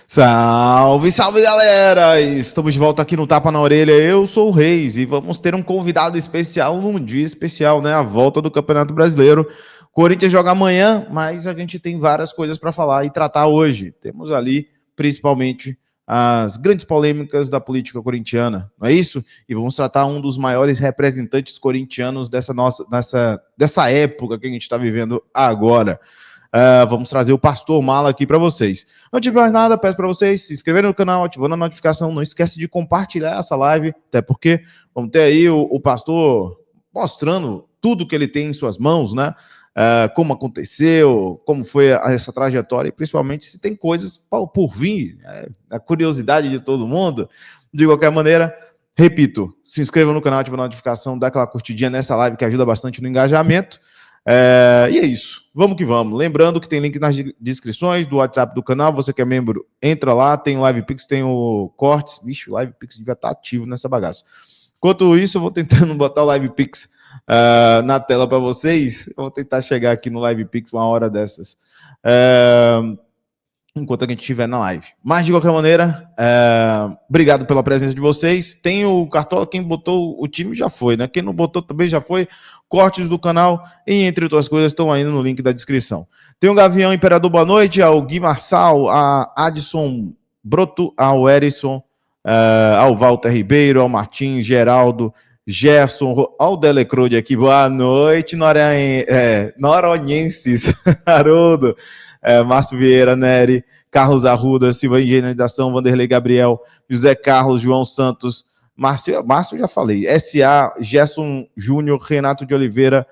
Salve, salve, galera! Estamos de volta aqui no Tapa na Orelha. Eu sou o Reis e vamos ter um convidado especial num dia especial, né? A volta do Campeonato Brasileiro. Corinthians joga amanhã, mas a gente tem várias coisas para falar e tratar hoje. Temos ali, principalmente, as grandes polêmicas da política corintiana, não é isso? E vamos tratar um dos maiores representantes corintianos dessa época que a gente está vivendo agora. Vamos trazer o Pastor Mala aqui para vocês. Antes de mais nada, peço para vocês se inscreverem no canal, ativando a notificação. Não esquece de compartilhar essa live, até porque vamos ter aí o Pastor mostrando tudo que ele tem em suas mãos, né? Como aconteceu, como foi essa trajetória e principalmente se tem coisas por vir, a curiosidade de todo mundo. De qualquer maneira, repito, se inscreva no canal, ativa a notificação, dá aquela curtidinha nessa live que ajuda bastante no engajamento. E é isso, vamos que vamos. Lembrando que tem link nas descrições do WhatsApp do canal. Você que é membro, entra lá, tem o LivePix, tem o Cortes. Vixe, o LivePix devia estar ativo nessa bagaça. Enquanto isso, eu vou tentando botar o LivePix na tela para vocês. Eu vou tentar chegar aqui no LivePix uma hora dessas, enquanto a gente estiver na live. Mas, de qualquer maneira, obrigado pela presença de vocês. Tem o Cartola, quem botou o time já foi, né? Quem não botou também já foi. Cortes do canal e, entre outras coisas, estão aí no link da descrição. Tem o Gavião Imperador, boa noite, ao Gui Marçal, a Adson Broto, ao Erison, ao Walter Ribeiro, ao Martim, Geraldo, Gerson, ao Delecrode aqui, boa noite, noronhenses, Haroldo, Márcio Vieira, Nery, Carlos Arruda, Silva Higienização, Vanderlei Gabriel, José Carlos, João Santos, Márcio já falei, S.A., Gerson Júnior, Renato de Oliveira,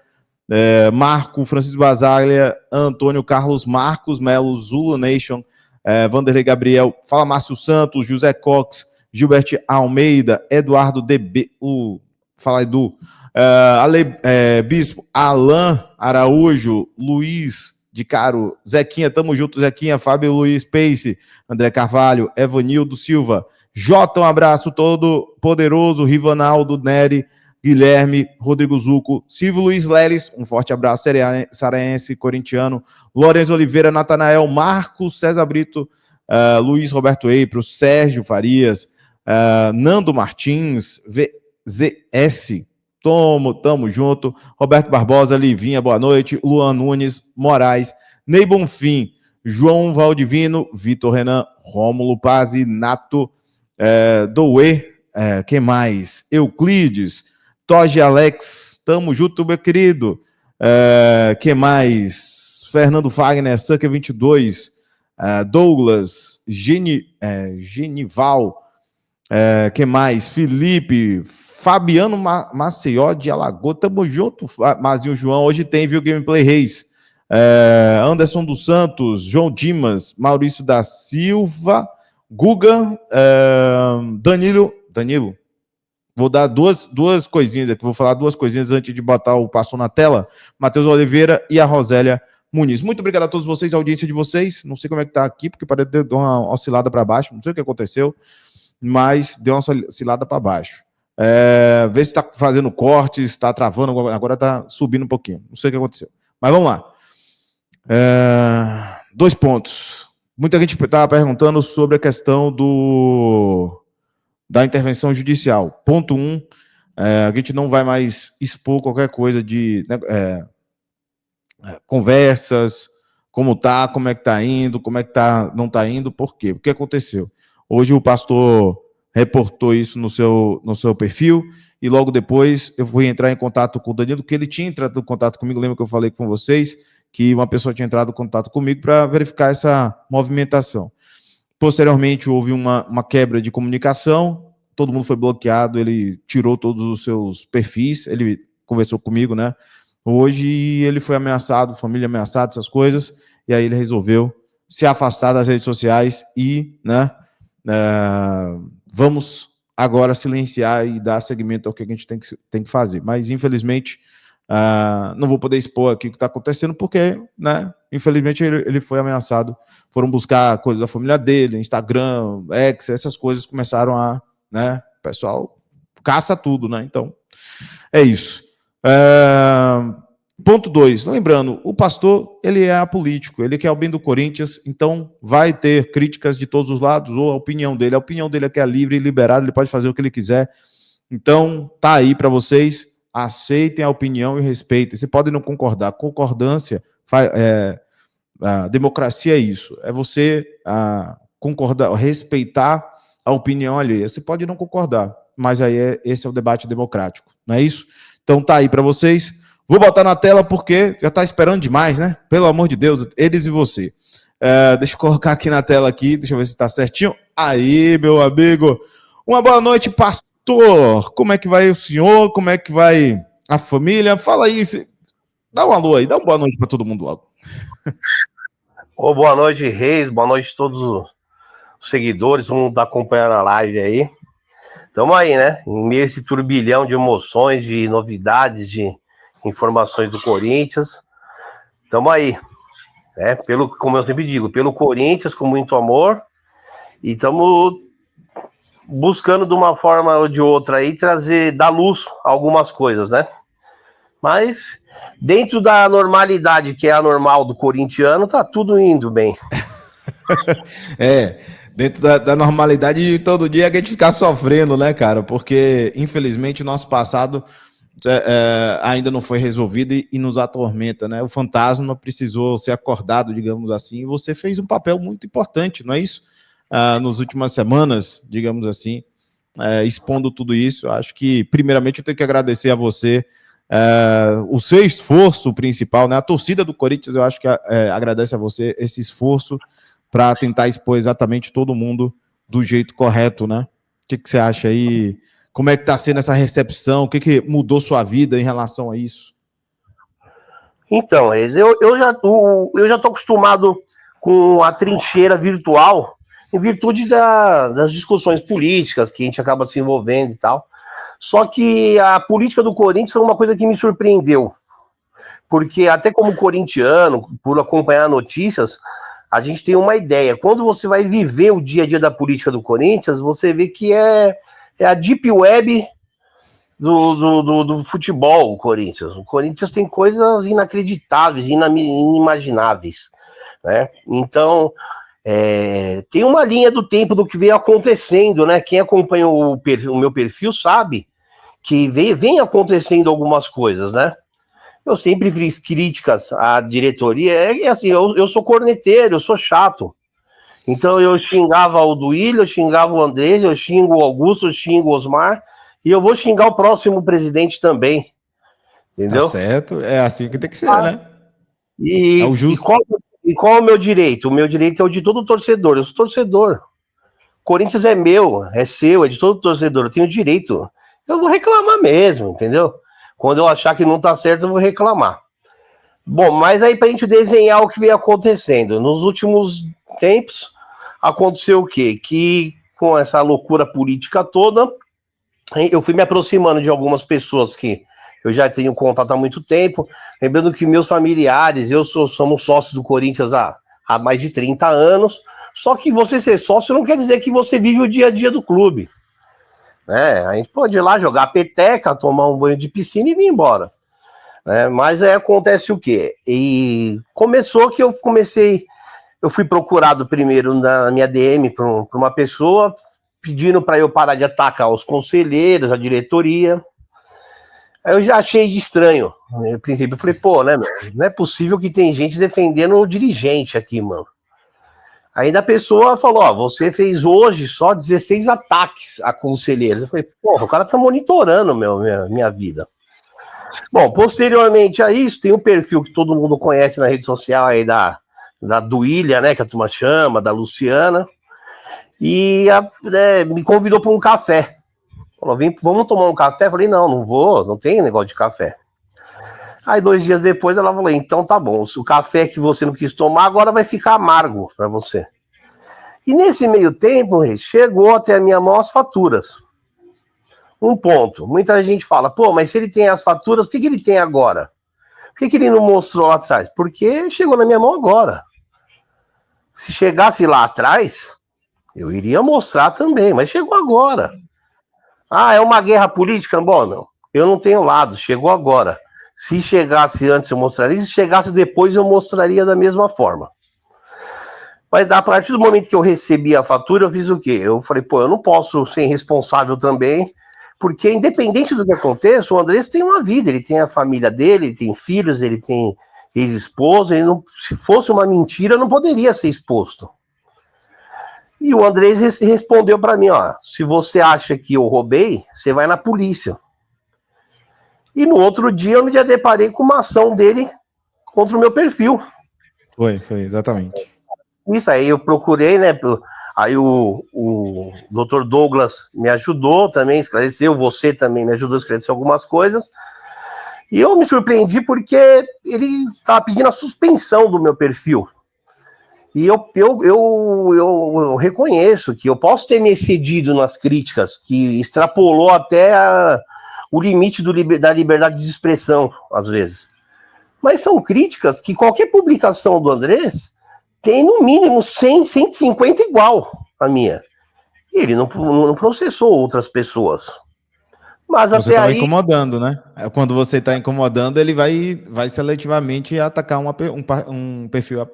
Marco, Francisco Basaglia, Antônio Carlos, Marcos Melo, Zulu Nation, Vanderlei Gabriel, fala Márcio Santos, José Cox, Gilbert Almeida, Eduardo DB, fala Edu, Bispo, Alain Araújo, Luiz de Caro, Zequinha, tamo junto, Zequinha, Fábio Luiz Pace, André Carvalho, Evanildo Silva, Jota, um abraço todo poderoso, Rivanaldo, Nery, Guilherme, Rodrigo Zuco, Silvio Luiz Leles, um forte abraço, Saraense, corintiano, Lourenço Oliveira, Natanael, Marcos, César Brito, Luiz Roberto Eipro, Sérgio Farias, Nando Martins, VZS, tamo junto, Roberto Barbosa, Livinha, boa noite, Luan Nunes, Moraes, Ney Bonfim, João Valdivino, Vitor Renan, Rômulo Paz e Nato, Douê, quem mais? Euclides, Toge Alex, tamo junto, meu querido. Quem mais? Fernando Fagner, Sucker 22, Douglas, Genival, quem mais? Felipe, Fabiano Maceió de Alagoas, tamo junto, Mazinho João, hoje tem, viu, Gameplay Reis, Anderson dos Santos, João Dimas, Maurício da Silva, Guga, Danilo, vou dar duas coisinhas aqui, vou falar duas coisinhas antes de botar o passo na tela, Matheus Oliveira e a Rosélia Muniz. Muito obrigado a todos vocês, a audiência de vocês, não sei como é que tá aqui, porque parece que deu uma oscilada para baixo, não sei o que aconteceu, mas deu uma oscilada para baixo. Vê se está fazendo corte, está travando, agora está subindo um pouquinho, não sei o que aconteceu. Mas vamos lá. 2 pontos. Muita gente estava perguntando sobre a questão da intervenção judicial. Ponto 1, a gente não vai mais expor qualquer coisa de conversas, como é que está indo, como é que não está indo, por quê? O que aconteceu? Hoje o pastor reportou isso no seu perfil, e logo depois eu fui entrar em contato com o Danilo, que ele tinha entrado em contato comigo, lembra que eu falei com vocês, que uma pessoa tinha entrado em contato comigo para verificar essa movimentação. Posteriormente, houve uma quebra de comunicação, todo mundo foi bloqueado, ele tirou todos os seus perfis, ele conversou comigo, né? Hoje ele foi ameaçado, família ameaçada, essas coisas, e aí ele resolveu se afastar das redes sociais e, né, vamos agora silenciar e dar seguimento ao que a gente tem que fazer. Mas, infelizmente, não vou poder expor aqui o que está acontecendo, porque, né, infelizmente, ele foi ameaçado. Foram buscar coisas da família dele, Instagram, X, essas coisas começaram né, o pessoal caça tudo, né? Então, é isso. Ponto 2, lembrando, o pastor, ele é apolítico, ele quer o bem do Corinthians, então vai ter críticas de todos os lados, ou a opinião dele é que é livre e liberada, ele pode fazer o que ele quiser. Então, tá aí para vocês, aceitem a opinião e respeitem. Você pode não concordar, concordância, a democracia é isso, é você concordar, respeitar a opinião alheia. Você pode não concordar, mas aí esse é o debate democrático, não é isso? Então tá aí para vocês. Vou botar na tela porque já está esperando demais, né? Pelo amor de Deus, eles e você. Deixa eu colocar aqui na tela aqui, deixa eu ver se está certinho. Aí, meu amigo. Uma boa noite, pastor. Como é que vai o senhor? Como é que vai a família? Fala aí. Dá um alô aí, dá uma boa noite para todo mundo logo. Boa noite, Reis. Boa noite a todos os seguidores, todo mundo tá acompanhando a live aí. Estamos aí, né? Em meio a esse turbilhão de emoções, de novidades, de informações do Corinthians. Estamos aí, né? Como eu sempre digo, pelo Corinthians, com muito amor. E estamos buscando de uma forma ou de outra aí dar luz a algumas coisas, né? Mas dentro da normalidade, que é a normal do corintiano, tá tudo indo bem. Dentro da normalidade de todo dia a gente ficar sofrendo, né, cara? Porque, infelizmente, o nosso passado ainda não foi resolvido e nos atormenta, né? O fantasma precisou ser acordado, digamos assim, e você fez um papel muito importante, não é isso? Nas últimas semanas, digamos assim, expondo tudo isso. Acho que, primeiramente, eu tenho que agradecer a você o seu esforço principal, né? A torcida do Corinthians, eu acho que agradece a você esse esforço para tentar expor exatamente todo mundo do jeito correto, né? O que você acha aí? Como é que está sendo essa recepção? O que mudou sua vida em relação a isso? Então, eu já estou acostumado com a trincheira virtual em virtude das discussões políticas que a gente acaba se envolvendo e tal. Só que a política do Corinthians foi uma coisa que me surpreendeu. Porque até como corintiano, por acompanhar notícias, a gente tem uma ideia. Quando você vai viver o dia a dia da política do Corinthians, você vê que é a deep web do futebol, o Corinthians. O Corinthians tem coisas inacreditáveis, inimagináveis, né? Então, tem uma linha do tempo do que veio acontecendo, né? Quem acompanha o meu perfil sabe que vem acontecendo algumas coisas, né? Eu sempre fiz críticas à diretoria. Assim, eu sou corneteiro, eu sou chato. Então eu xingava o Duílio, eu xingava o André, eu xingo o Augusto, eu xingo o Osmar, e eu vou xingar o próximo presidente também. Entendeu? Tá certo, é assim que tem que ser, né? É o justo. Qual é o meu direito? O meu direito é o de todo torcedor. Eu sou torcedor. Corinthians é meu, é seu, é de todo torcedor. Eu tenho direito. Eu vou reclamar mesmo, entendeu? Quando eu achar que não tá certo, eu vou reclamar. Bom, mas aí pra gente desenhar o que vem acontecendo. Nos últimos tempos, aconteceu o quê? Que com essa loucura política toda, eu fui me aproximando de algumas pessoas que eu já tenho contato há muito tempo. Lembrando que meus familiares, somos sócios do Corinthians há mais de 30 anos. Só que você ser sócio não quer dizer que você vive o dia a dia do clube. A gente pode ir lá jogar peteca, tomar um banho de piscina e vir embora. Mas aí acontece o quê? E começou que eu fui procurado primeiro na minha DM por uma pessoa pedindo para eu parar de atacar os conselheiros, a diretoria. Aí eu já achei de estranho. No princípio eu falei, pô, né, meu? Não é possível que tem gente defendendo o dirigente aqui, mano. Ainda a pessoa falou, ó, você fez hoje só 16 ataques a conselheiros. Eu falei, porra, o cara tá monitorando minha vida. Bom, posteriormente a isso, tem um perfil que todo mundo conhece na rede social aí da Duília, né, que a turma chama, da Luciana, e me convidou para um café. Falou, vamos tomar um café? Eu falei, não vou, não tem negócio de café. Aí 2 dias depois ela falou, então tá bom, o café que você não quis tomar agora vai ficar amargo para você. E nesse meio tempo, chegou até a minha mão as faturas. Um ponto, muita gente fala, pô, mas se ele tem as faturas, por que ele tem agora? Por que ele não mostrou lá atrás? Porque chegou na minha mão agora. Se chegasse lá atrás, eu iria mostrar também, mas chegou agora. Ah, é uma guerra política? Bom, não. Eu não tenho lado, chegou agora. Se chegasse antes, eu mostraria. Se chegasse depois, eu mostraria da mesma forma. Mas a partir do momento que eu recebi a fatura, eu fiz o quê? Eu falei, pô, eu não posso ser responsável também, porque independente do que aconteça, o Andrés tem uma vida, ele tem a família dele, ele tem filhos, ele tem ex-esposa, se fosse uma mentira, não poderia ser exposto. E o Andrés respondeu para mim, ó, se você acha que eu roubei, você vai na polícia. E no outro dia eu me deparei com uma ação dele contra o meu perfil. Foi, exatamente. Isso, aí eu procurei, né, aí o Dr. Douglas me ajudou também, esclareceu, você também me ajudou a esclarecer algumas coisas, e eu me surpreendi porque ele estava pedindo a suspensão do meu perfil. E eu reconheço que eu posso ter me excedido nas críticas, que extrapolou até o limite da liberdade de expressão, às vezes. Mas são críticas que qualquer publicação do Andrés tem no mínimo 100, 150 igual a minha. E ele não processou outras pessoas. Mas você até estava aí... incomodando, né? Quando você está incomodando, ele vai seletivamente atacar um perfil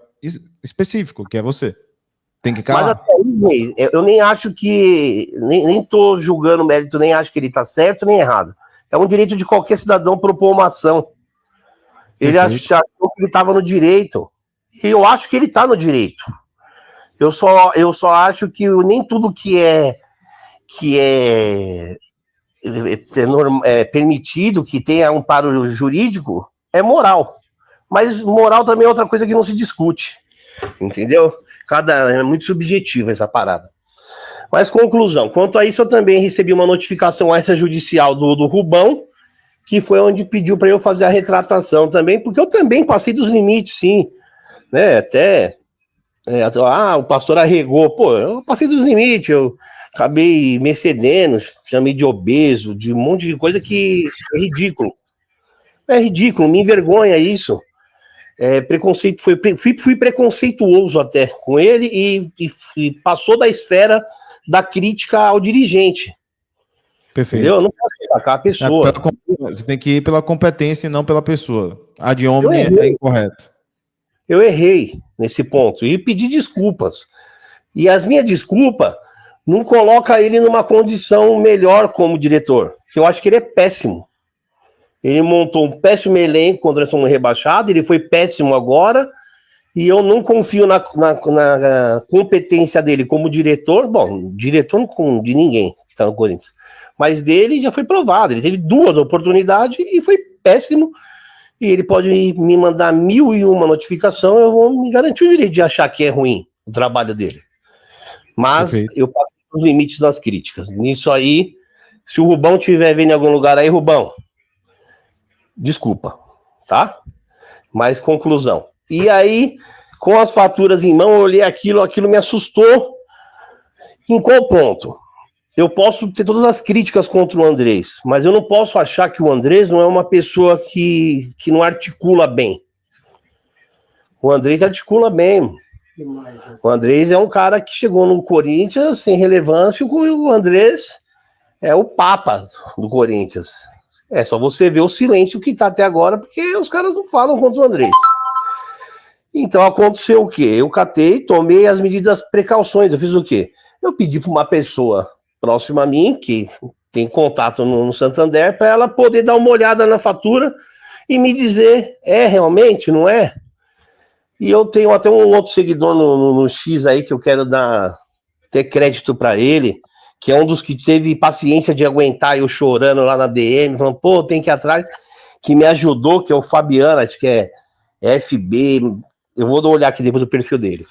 específico, que é você. Tem que calar. Mas até aí, eu nem acho que... Nem tô julgando o mérito, nem acho que ele tá certo nem errado. É um direito de qualquer cidadão propor uma ação. Ele achou que ele estava no direito. E eu acho que ele está no direito. Eu só acho que nem tudo que é permitido, que tenha amparo jurídico, é moral. Mas moral também é outra coisa que não se discute. Entendeu? É muito subjetiva essa parada. Mas conclusão, quanto a isso eu também recebi uma notificação extrajudicial do Rubão, que foi onde pediu para eu fazer a retratação também, porque eu também passei dos limites, sim. Né? Até o pastor arregou. Pô, eu passei dos limites, eu acabei me excedendo, chamei de obeso, de um monte de coisa que é ridículo. É ridículo, me envergonha isso. Preconceito, fui preconceituoso até com ele e passou da esfera da crítica ao dirigente. Perfeito. Entendeu? Eu não posso atacar a pessoa. Você tem que ir pela competência e não pela pessoa. Ad hominem é incorreto. Eu errei nesse ponto e pedi desculpas. E as minhas desculpas não colocam ele numa condição melhor como diretor, que eu acho que ele é péssimo. Ele montou um péssimo elenco quando nós fomos rebaixados, ele foi péssimo agora, e eu não confio na competência dele como diretor. Bom, diretor de ninguém que está no Corinthians, mas dele já foi provado. Ele teve 2 oportunidades e foi péssimo. E ele pode me mandar 1001 notificação, eu vou me garantir o direito de achar que é ruim o trabalho dele. Mas eu passo os limites das críticas. Nisso aí, se o Rubão estiver vendo em algum lugar aí, Rubão, desculpa, tá? Mas conclusão. E aí, com as faturas em mão, eu olhei aquilo me assustou. Em qual ponto? Eu posso ter todas as críticas contra o Andrés, mas eu não posso achar que o Andrés não é uma pessoa que não articula bem. O Andrés articula bem. O Andrés é um cara que chegou no Corinthians sem relevância. O Andrés é o papa do Corinthians. É só você ver o silêncio que tá até agora, porque os caras não falam contra o Andrés. Então aconteceu o quê? Eu catei, tomei as medidas precauções. Eu fiz o quê? Eu pedi para uma pessoa próxima a mim, que tem contato no Santander, para ela poder dar uma olhada na fatura e me dizer, realmente, não é? E eu tenho até um outro seguidor no X aí, que eu quero ter crédito para ele, que é um dos que teve paciência de aguentar eu chorando lá na DM, falando, pô, tem que ir atrás, que me ajudou, que é o Fabiano, acho que é FB, eu vou dar uma olhada aqui depois do perfil dele.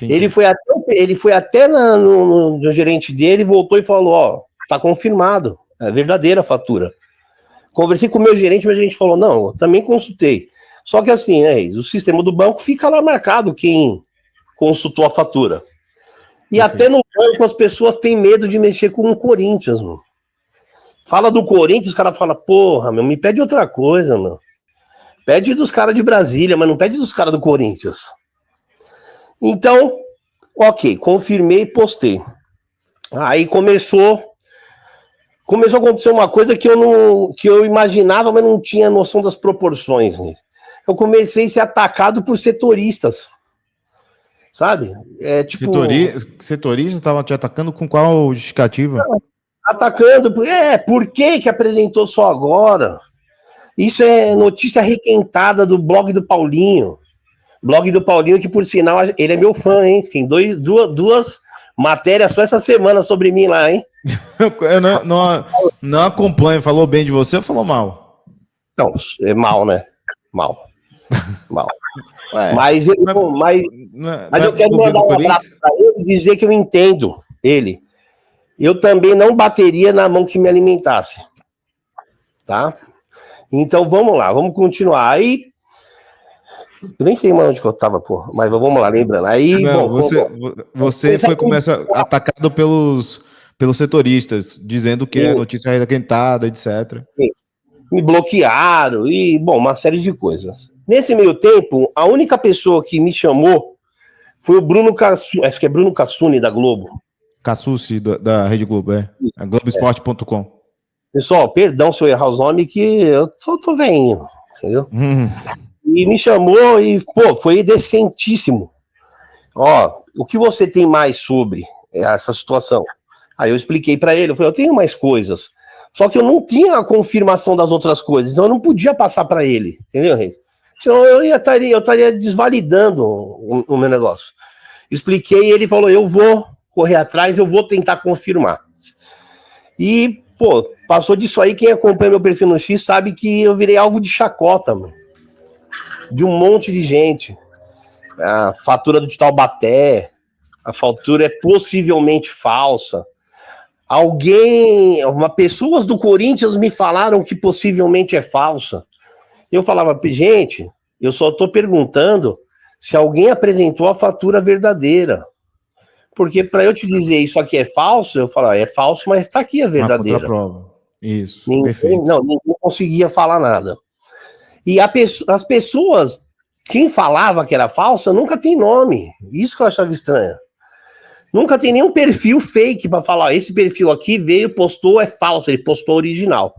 Ele foi até no gerente dele, voltou e falou, ó, tá confirmado, é verdadeira a fatura. Conversei com o meu gerente falou, não, eu também consultei. Só que assim, né, o sistema do banco fica lá marcado quem consultou a fatura. E até no banco as pessoas têm medo de mexer com o Corinthians, mano. Fala do Corinthians, os caras falam, porra, me pede outra coisa, mano. Pede dos caras de Brasília, mas não pede dos caras do Corinthians. Então, ok, confirmei e postei. Aí começou começou a acontecer uma coisa que eu imaginava, mas não tinha noção das proporções. Né? Eu comecei a ser atacado por setoristas, sabe? Tipo... Setorista estava te atacando com qual justificativa? Atacando, por que apresentou só agora? Isso é notícia requentada do blog do Paulinho. Blog do Paulinho, que por sinal, ele é meu fã, hein? Tem duas matérias só essa semana sobre mim lá, hein? Eu não acompanho. Falou bem de você ou falou mal? Não, é mal, né? Mal. Mas eu quero mandar um abraço para ele e dizer que eu entendo ele. Eu também não bateria na mão que me alimentasse. Tá? Então vamos lá, vamos continuar. Aí. Eu nem sei mais onde que eu tava, pô. Mas vamos lá, lembrando. Aí, não, você foi começar atacado pelos setoristas, dizendo que é notícia requentada, etc. Sim. Me bloquearam e, bom, uma série de coisas. Nesse meio tempo, a única pessoa que me chamou foi o Bruno Cassuni, acho que é Bruno Cassuni, da Globo. Cassucci, da Rede Globo, é Globoesporte.com. Pessoal, perdão se eu errar os nomes, que eu só tô veinho, entendeu? E me chamou e, pô, foi decentíssimo. Ó, o que você tem mais sobre essa situação? Aí eu expliquei para ele, eu falei, eu tenho mais coisas. Só que eu não tinha a confirmação das outras coisas, então eu não podia passar para ele, entendeu, Reis? Senão eu estaria desvalidando o meu negócio. Expliquei e ele falou, eu vou correr atrás, eu vou tentar confirmar. E, pô, passou disso aí, quem acompanha meu perfil no X sabe que eu virei alvo de chacota, mano. De um monte de gente. A fatura do Taubaté, a fatura é possivelmente falsa. Pessoas do Corinthians me falaram que possivelmente é falsa. Eu falava, gente, eu só estou perguntando se alguém apresentou a fatura verdadeira. Porque para eu te dizer isso aqui é falso, eu falo, é falso, mas está aqui a verdadeira. Prova. Isso, perfeito. Ninguém conseguia falar nada. E as pessoas, quem falava que era falsa, nunca tem nome. Isso que eu achava estranho. Nunca tem nenhum perfil fake para falar, esse perfil aqui veio, postou, é falso, ele postou original.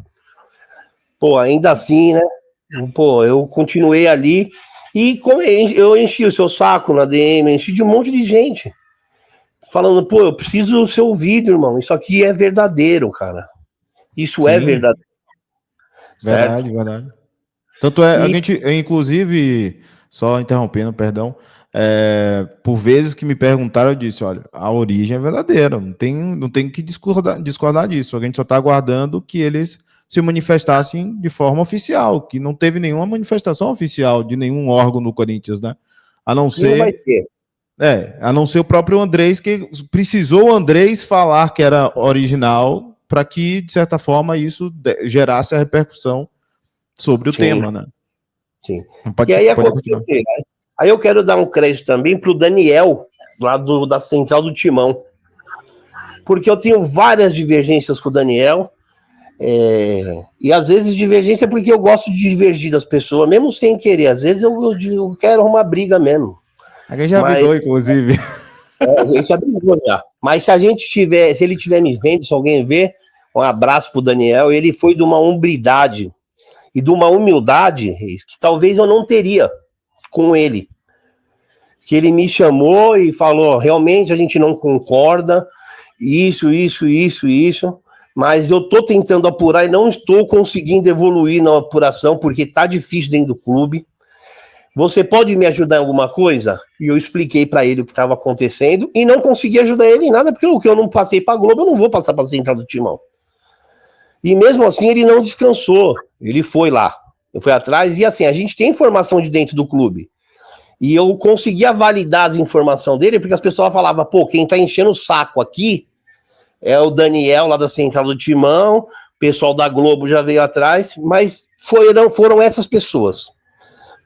Pô, ainda assim, né? Pô, eu continuei ali e eu enchi o seu saco na DM, enchi de um monte de gente. Falando, pô, eu preciso do seu vídeo, irmão. Isso aqui é verdadeiro, cara. Isso é verdadeiro. Verdade. Tanto é, a gente, inclusive, só interrompendo, perdão, por vezes que me perguntaram, eu disse, olha, a origem é verdadeira, não tem que discordar disso, a gente só está aguardando que eles se manifestassem de forma oficial, que não teve nenhuma manifestação oficial de nenhum órgão do Corinthians, né? A não ser... Não vai ter. A não ser o próprio Andrés, que precisou o Andrés falar que era original para que, de certa forma, isso gerasse a repercussão sobre o tema, né? Sim. E aí aconteceu o quê? Aí eu quero dar um crédito também para o Daniel, lá da Central do Timão. Porque eu tenho várias divergências com o Daniel. E às vezes divergência porque eu gosto de divergir das pessoas, mesmo sem querer. Às vezes eu quero uma briga mesmo. A gente já brigou, inclusive. A gente já brigou já. Mas se ele estiver me vendo, se alguém ver, um abraço pro Daniel. Ele foi de uma hombridade e de uma humildade que talvez eu não teria com ele. Que ele me chamou e falou, realmente a gente não concorda, isso, mas eu tô tentando apurar e não estou conseguindo evoluir na apuração, porque tá difícil dentro do clube. Você pode me ajudar em alguma coisa? E eu expliquei para ele o que estava acontecendo e não consegui ajudar ele em nada, porque o que eu não passei para a Globo, eu não vou passar para a Central do Timão. E mesmo assim ele não descansou, ele foi lá, ele foi atrás, e assim, a gente tem informação de dentro do clube. E eu conseguia validar as informações dele, porque as pessoas falavam, pô, quem tá enchendo o saco aqui é o Daniel lá da Central do Timão, o pessoal da Globo já veio atrás, mas foram essas pessoas.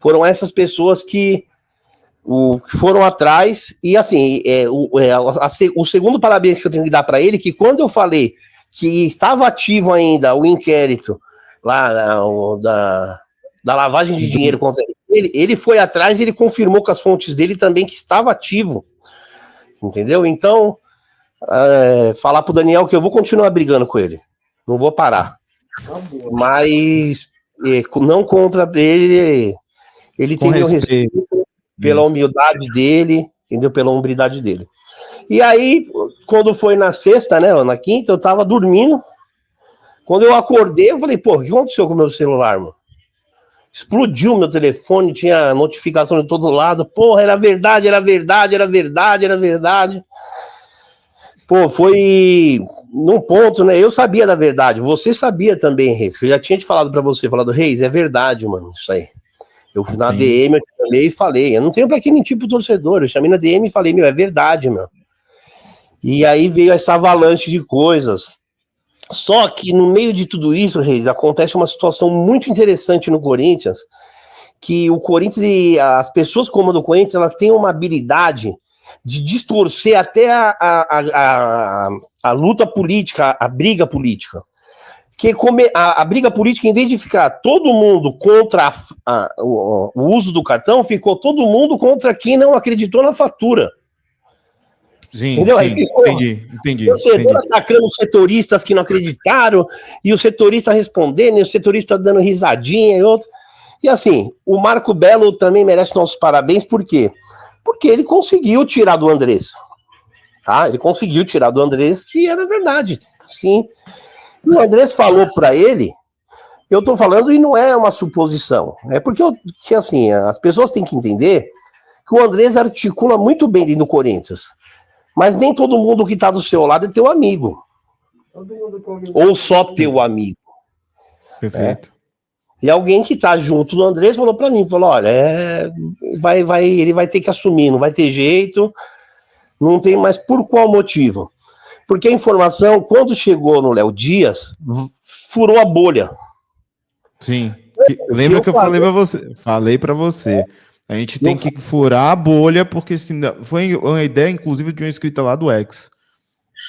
Foram essas pessoas que foram atrás, e assim, o segundo parabéns que eu tenho que dar para ele, que quando eu falei que estava ativo ainda o inquérito lá da lavagem de dinheiro contra ele foi atrás e ele confirmou com as fontes dele também que estava ativo, entendeu? Então, falar pro Daniel que eu vou continuar brigando com ele. Não vou parar. Mas não contra ele. Ele tem meu respeito pela humildade dele, entendeu? Pela hombridade dele. E aí, quando foi na sexta, né? Na quinta, eu tava dormindo. Quando eu acordei, eu falei, pô, o que aconteceu com o meu celular, mano? Explodiu meu telefone, tinha notificação de todo lado. Porra, era verdade, era verdade, era verdade, era verdade. Pô, foi num ponto, né? Eu sabia da verdade. Você sabia também, Reis. Que eu já tinha te falado pra você, falado, Reis, é verdade, mano, isso aí. Eu fui na DM, eu te chamei e falei. Eu não tenho pra que mentir pro torcedor. Eu chamei na DM e falei, meu, é verdade, meu. E aí veio essa avalanche de coisas. Só que no meio de tudo isso, Reis, acontece uma situação muito interessante no Corinthians, que o Corinthians e as pessoas que comandam o Corinthians, elas têm uma habilidade de distorcer até a luta política, a briga política. Que a briga política, em vez de ficar todo mundo contra o uso do cartão, ficou todo mundo contra quem não acreditou na fatura. Sim, entendeu? Sim, ficou, entendi. O torcedor atacando os setoristas que não acreditaram, e o setorista respondendo, e o setorista dando risadinha e outro. E assim, o Marco Belo também merece nossos parabéns, por quê? Porque ele conseguiu tirar do Andrés. Tá? Ele conseguiu tirar do Andrés, que era verdade, sim. E o Andrés falou para ele, eu tô falando e não é uma suposição, é porque assim, as pessoas têm que entender que o Andrés articula muito bem dentro do Corinthians. Mas nem todo mundo que tá do seu lado é teu amigo. Ou só teu amigo. Perfeito. E alguém que tá junto do Andrés falou pra mim, falou, olha, ele vai ter que assumir, não vai ter jeito, não tem mais por qual motivo. Porque a informação, quando chegou no Léo Dias, furou a bolha. Sim. Lembra que eu falei pra você. A gente tem que furar a bolha, porque foi uma ideia, inclusive, de uma escrita lá do X.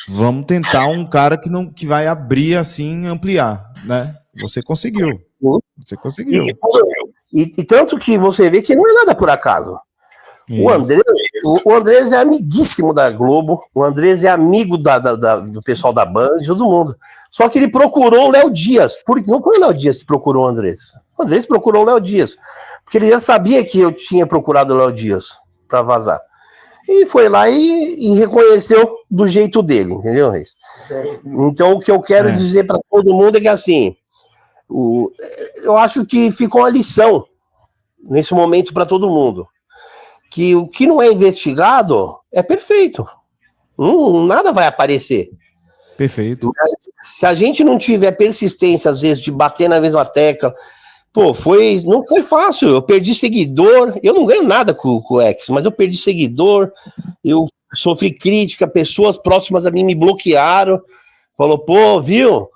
Vamos tentar um cara que vai abrir assim, ampliar, né? Você conseguiu. Você conseguiu. E tanto que você vê que não é nada por acaso. O Andrés é amiguíssimo da Globo, o Andrés é amigo do pessoal da Band, de todo mundo. Só que ele procurou o Léo Dias, porque não foi o Léo Dias que procurou o Andrés. O Andrés procurou o Léo Dias, porque ele já sabia que eu tinha procurado o Léo Dias para vazar. E foi lá e reconheceu do jeito dele, entendeu, Reis? Então o que eu quero dizer para todo mundo é que assim, eu acho que ficou uma lição nesse momento para todo mundo. Que o que não é investigado é perfeito. Nada vai aparecer. Perfeito. Mas, se a gente não tiver persistência, às vezes, de bater na mesma tecla, pô, não foi fácil. Eu perdi seguidor, eu não ganho nada com o X, mas eu perdi seguidor, eu sofri crítica, pessoas próximas a mim me bloquearam, falou, pô, viu?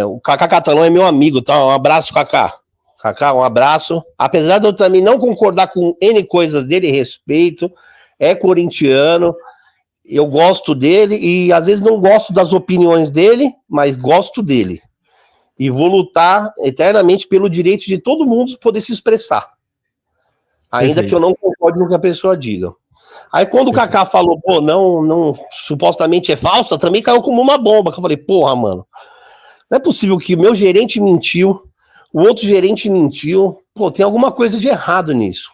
O Kaká Catalão é meu amigo, tá? Um abraço, Kaká. Kaká, um abraço. Apesar de eu também não concordar com N coisas dele, respeito, é corintiano, eu gosto dele e às vezes não gosto das opiniões dele, mas gosto dele. E vou lutar eternamente pelo direito de todo mundo poder se expressar. Ainda que eu não concorde com o que a pessoa diga. Aí quando o Kaká falou, pô, não, supostamente é falsa, também caiu como uma bomba. Que eu falei, porra, mano, não é possível que o meu gerente mentiu, o outro gerente mentiu, pô, tem alguma coisa de errado nisso.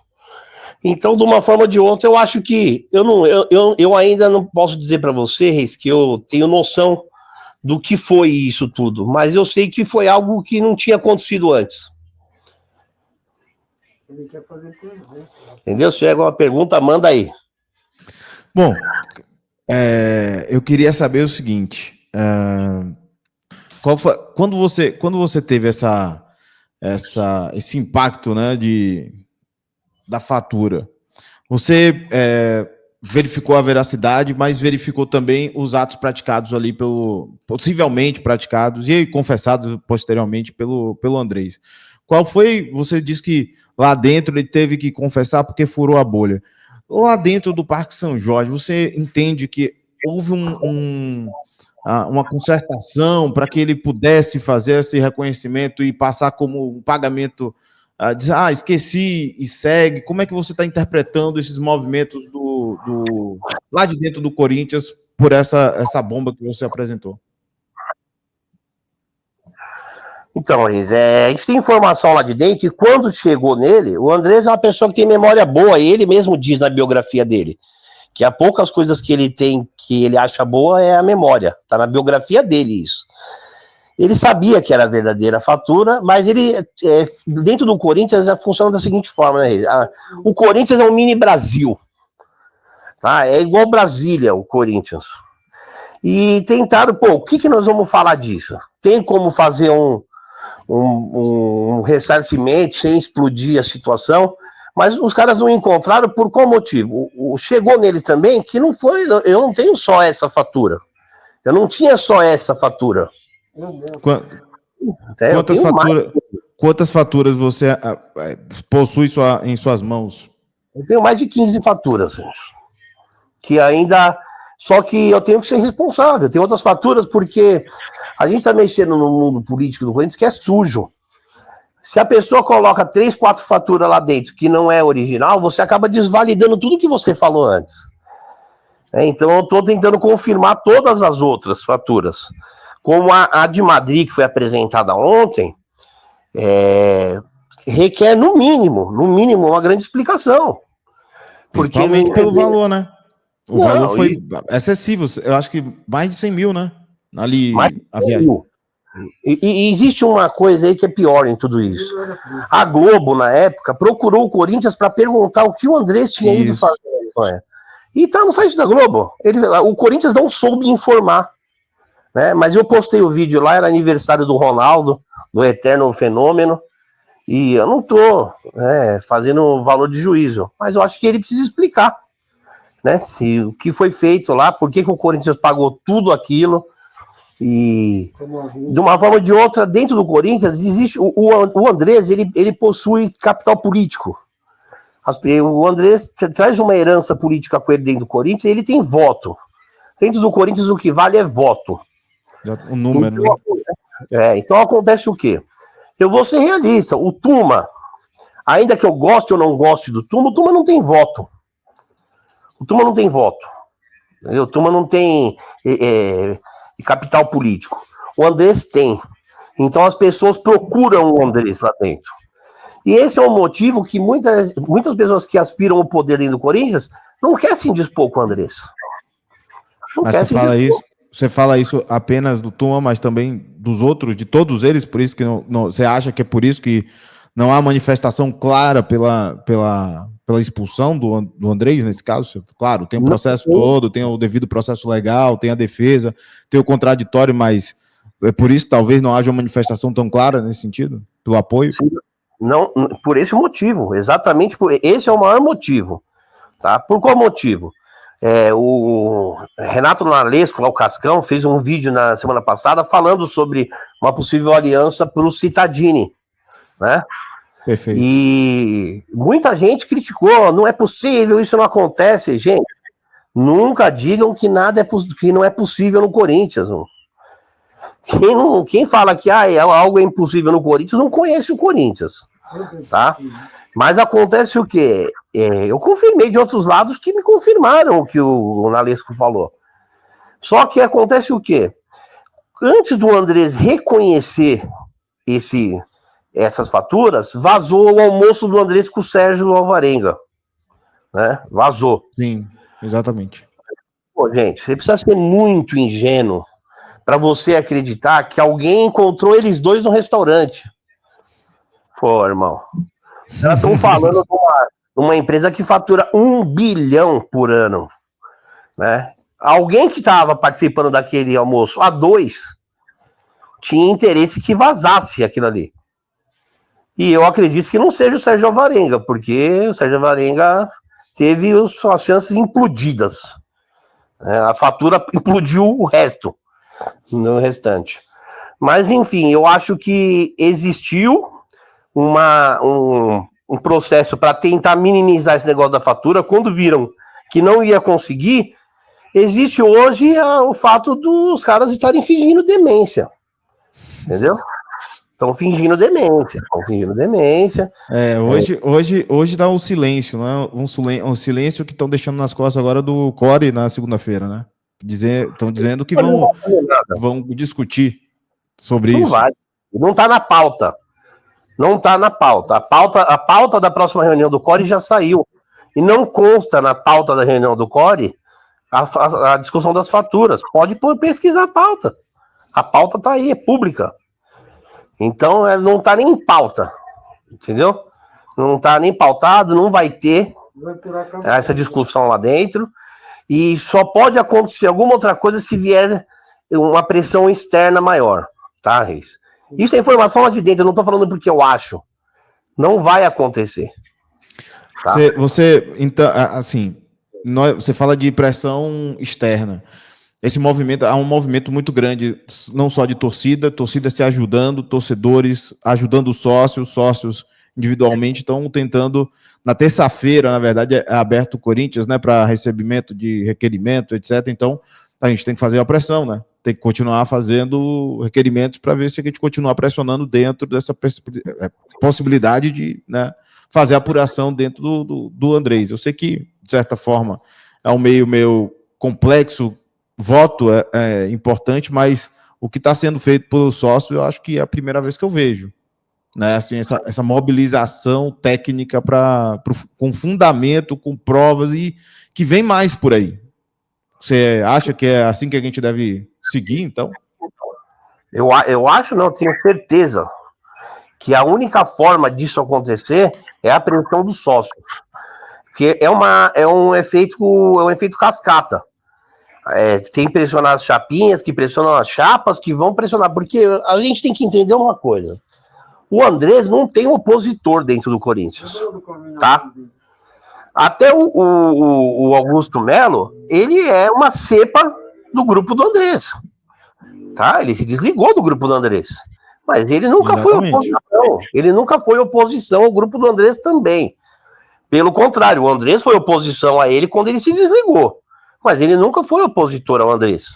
Então, de uma forma ou de outra, eu acho que eu ainda não posso dizer para você, Reis, que eu tenho noção do que foi isso tudo, mas eu sei que foi algo que não tinha acontecido antes. Entendeu? Se tiver alguma pergunta, manda aí. Bom, eu queria saber o seguinte, quando você teve esse impacto, né, da fatura, você verificou a veracidade, mas verificou também os atos praticados ali possivelmente praticados e confessados posteriormente pelo Andrés. Qual foi? Você disse que lá dentro ele teve que confessar porque furou a bolha. Lá dentro do Parque São Jorge, você entende que houve uma concertação para que ele pudesse fazer esse reconhecimento e passar como um pagamento, dizer, esqueci e segue? Como é que você está interpretando esses movimentos lá de dentro do Corinthians por essa bomba que você apresentou? Então, a gente tem informação lá de dentro e quando chegou nele, o Andrés é uma pessoa que tem memória boa, e ele mesmo diz na biografia dele, que há poucas coisas que ele tem que ele acha boa é a memória, tá na biografia dele isso. Ele sabia que era a verdadeira fatura, mas ele, dentro do Corinthians, funciona da seguinte forma, né? O Corinthians é um mini Brasil, tá? É igual Brasília, o Corinthians. E tentaram, o que nós vamos falar disso? Tem como fazer um ressarcimento sem explodir a situação, mas os caras não encontraram por qual motivo? Chegou neles também que não foi, eu não tenho só essa fatura. Eu não tinha só essa fatura. Quantas faturas você possui em suas mãos? Eu tenho mais de 15 faturas. Que ainda... Só que eu tenho que ser responsável. Tem outras faturas porque a gente está mexendo no mundo político do Corinthians que é sujo. Se a pessoa coloca 3, 4 faturas lá dentro que não é original, você acaba desvalidando tudo que você falou antes. Então eu estou tentando confirmar todas as outras faturas. Como a de Madrid, que foi apresentada ontem, requer, no mínimo, uma grande explicação. Principalmente pelo valor, né? O valor foi excessivo. Eu acho que mais de 100 mil, né? Ali, a viagem. E existe uma coisa aí que é pior em tudo isso. A Globo, na época, procurou o Corinthians para perguntar o que o Andrés tinha ido fazer. E tá no site da Globo. O Corinthians não soube informar. Né? Mas eu postei o vídeo lá, era aniversário do Ronaldo, do Eterno Fenômeno, e eu não tô fazendo valor de juízo, mas eu acho que ele precisa explicar, né? Se o que foi feito lá, por que o Corinthians pagou tudo aquilo, e de uma forma ou de outra, dentro do Corinthians, existe o Andrés, ele possui capital político. O Andrés traz uma herança política com ele dentro do Corinthians, e ele tem voto. Dentro do Corinthians, o que vale é voto. O número. Então acontece o quê? Eu vou ser realista. O Tuma, ainda que eu goste ou não goste do Tuma, o Tuma não tem voto. O Tuma não tem voto. O Tuma não tem capital político. O Andrés tem. Então as pessoas procuram o Andrés lá dentro. E esse é o motivo que muitas pessoas que aspiram ao poder dentro do Corinthians não querem se indispor com o Andrés. Mas você fala isso apenas do Tuma, mas também dos outros, de todos eles, por isso que você acha que é por isso que não há manifestação clara pela expulsão do Andrés, nesse caso? Claro, tem o processo todo, tem o devido processo legal, tem a defesa, tem o contraditório, mas é por isso que talvez não haja uma manifestação tão clara nesse sentido, pelo apoio? Sim, não, por esse motivo, exatamente esse é o maior motivo. Tá? Por qual motivo? O Renato Nalesco, lá o Cascão, fez um vídeo na semana passada falando sobre uma possível aliança para o Cittadini, né? Perfeito. E muita gente criticou, não é possível, isso não acontece. Gente, nunca digam que que não é possível no Corinthians. Quem fala que algo é impossível no Corinthians não conhece o Corinthians, tá? Mas acontece o quê? Eu confirmei de outros lados que me confirmaram o que o Nalesco falou. Só que acontece o quê? Antes do Andrés reconhecer essas faturas, vazou o almoço do Andrés com o Sérgio Alvarenga. Né? Vazou. Sim, exatamente. Pô, gente, você precisa ser muito ingênuo para você acreditar que alguém encontrou eles dois no restaurante. Pô, irmão. Elas estão falando de uma empresa que fatura 1 bilhão por ano. Né? Alguém que estava participando daquele almoço a 2 tinha interesse que vazasse aquilo ali. E eu acredito que não seja o Sérgio Alvarenga, porque o Sérgio Alvarenga teve suas chances implodidas. A fatura implodiu o resto, no restante. Mas, enfim, eu acho que existiu um processo para tentar minimizar esse negócio da fatura. Quando viram que não ia conseguir, existe hoje o fato dos caras estarem fingindo demência. Entendeu? Estão fingindo demência. Hoje dá um silêncio, né? Um silêncio que estão deixando nas costas agora do Core na segunda-feira, né? Estão dizendo que vão discutir sobre isso. Vai. Não está na pauta. Não está na pauta. A pauta da próxima reunião do CORE já saiu. E não consta na pauta da reunião do CORE a discussão das faturas. Pode pesquisar a pauta. A pauta está aí, é pública. Então, não está nem em pauta. Entendeu? Não está nem pautado, não vai ter essa discussão lá dentro. E só pode acontecer alguma outra coisa se vier uma pressão externa maior. Tá, Reis? Isso é informação lá de dentro, eu não tô falando porque eu acho. Não vai acontecer. Tá? Você, então, assim, você fala de pressão externa. Esse movimento, há um movimento muito grande, não só de torcida se ajudando, torcedores ajudando sócios individualmente estão tentando. Na terça-feira, na verdade, é aberto o Corinthians, né, para recebimento de requerimento, etc. Então, a gente tem que fazer a pressão, né? Tem que continuar fazendo requerimentos para ver se a gente continuar pressionando dentro dessa possibilidade de, né, fazer a apuração dentro do Andrés. Eu sei que, de certa forma, é um meio complexo, voto é importante, mas o que está sendo feito pelo sócio, eu acho que é a primeira vez que eu vejo. Né, assim, essa mobilização técnica com fundamento, com provas, e que vem mais por aí. Você acha que é assim que a gente deve seguir, então? Eu acho, não, tenho certeza que a única forma disso acontecer é a pressão do sócio. Porque é um efeito cascata. Tem que pressionar as chapinhas, que pressionam as chapas, que vão pressionar. Porque a gente tem que entender uma coisa. O Andrés não tem opositor dentro do Corinthians, tá? Até o Augusto Melo, ele é uma cepa do grupo do Andrés, tá? Ele se desligou do grupo do Andrés, mas ele nunca foi oposição. Ele nunca foi oposição ao grupo do Andrés também. Pelo contrário, o Andrés foi oposição a ele quando ele se desligou, mas ele nunca foi opositor ao Andrés.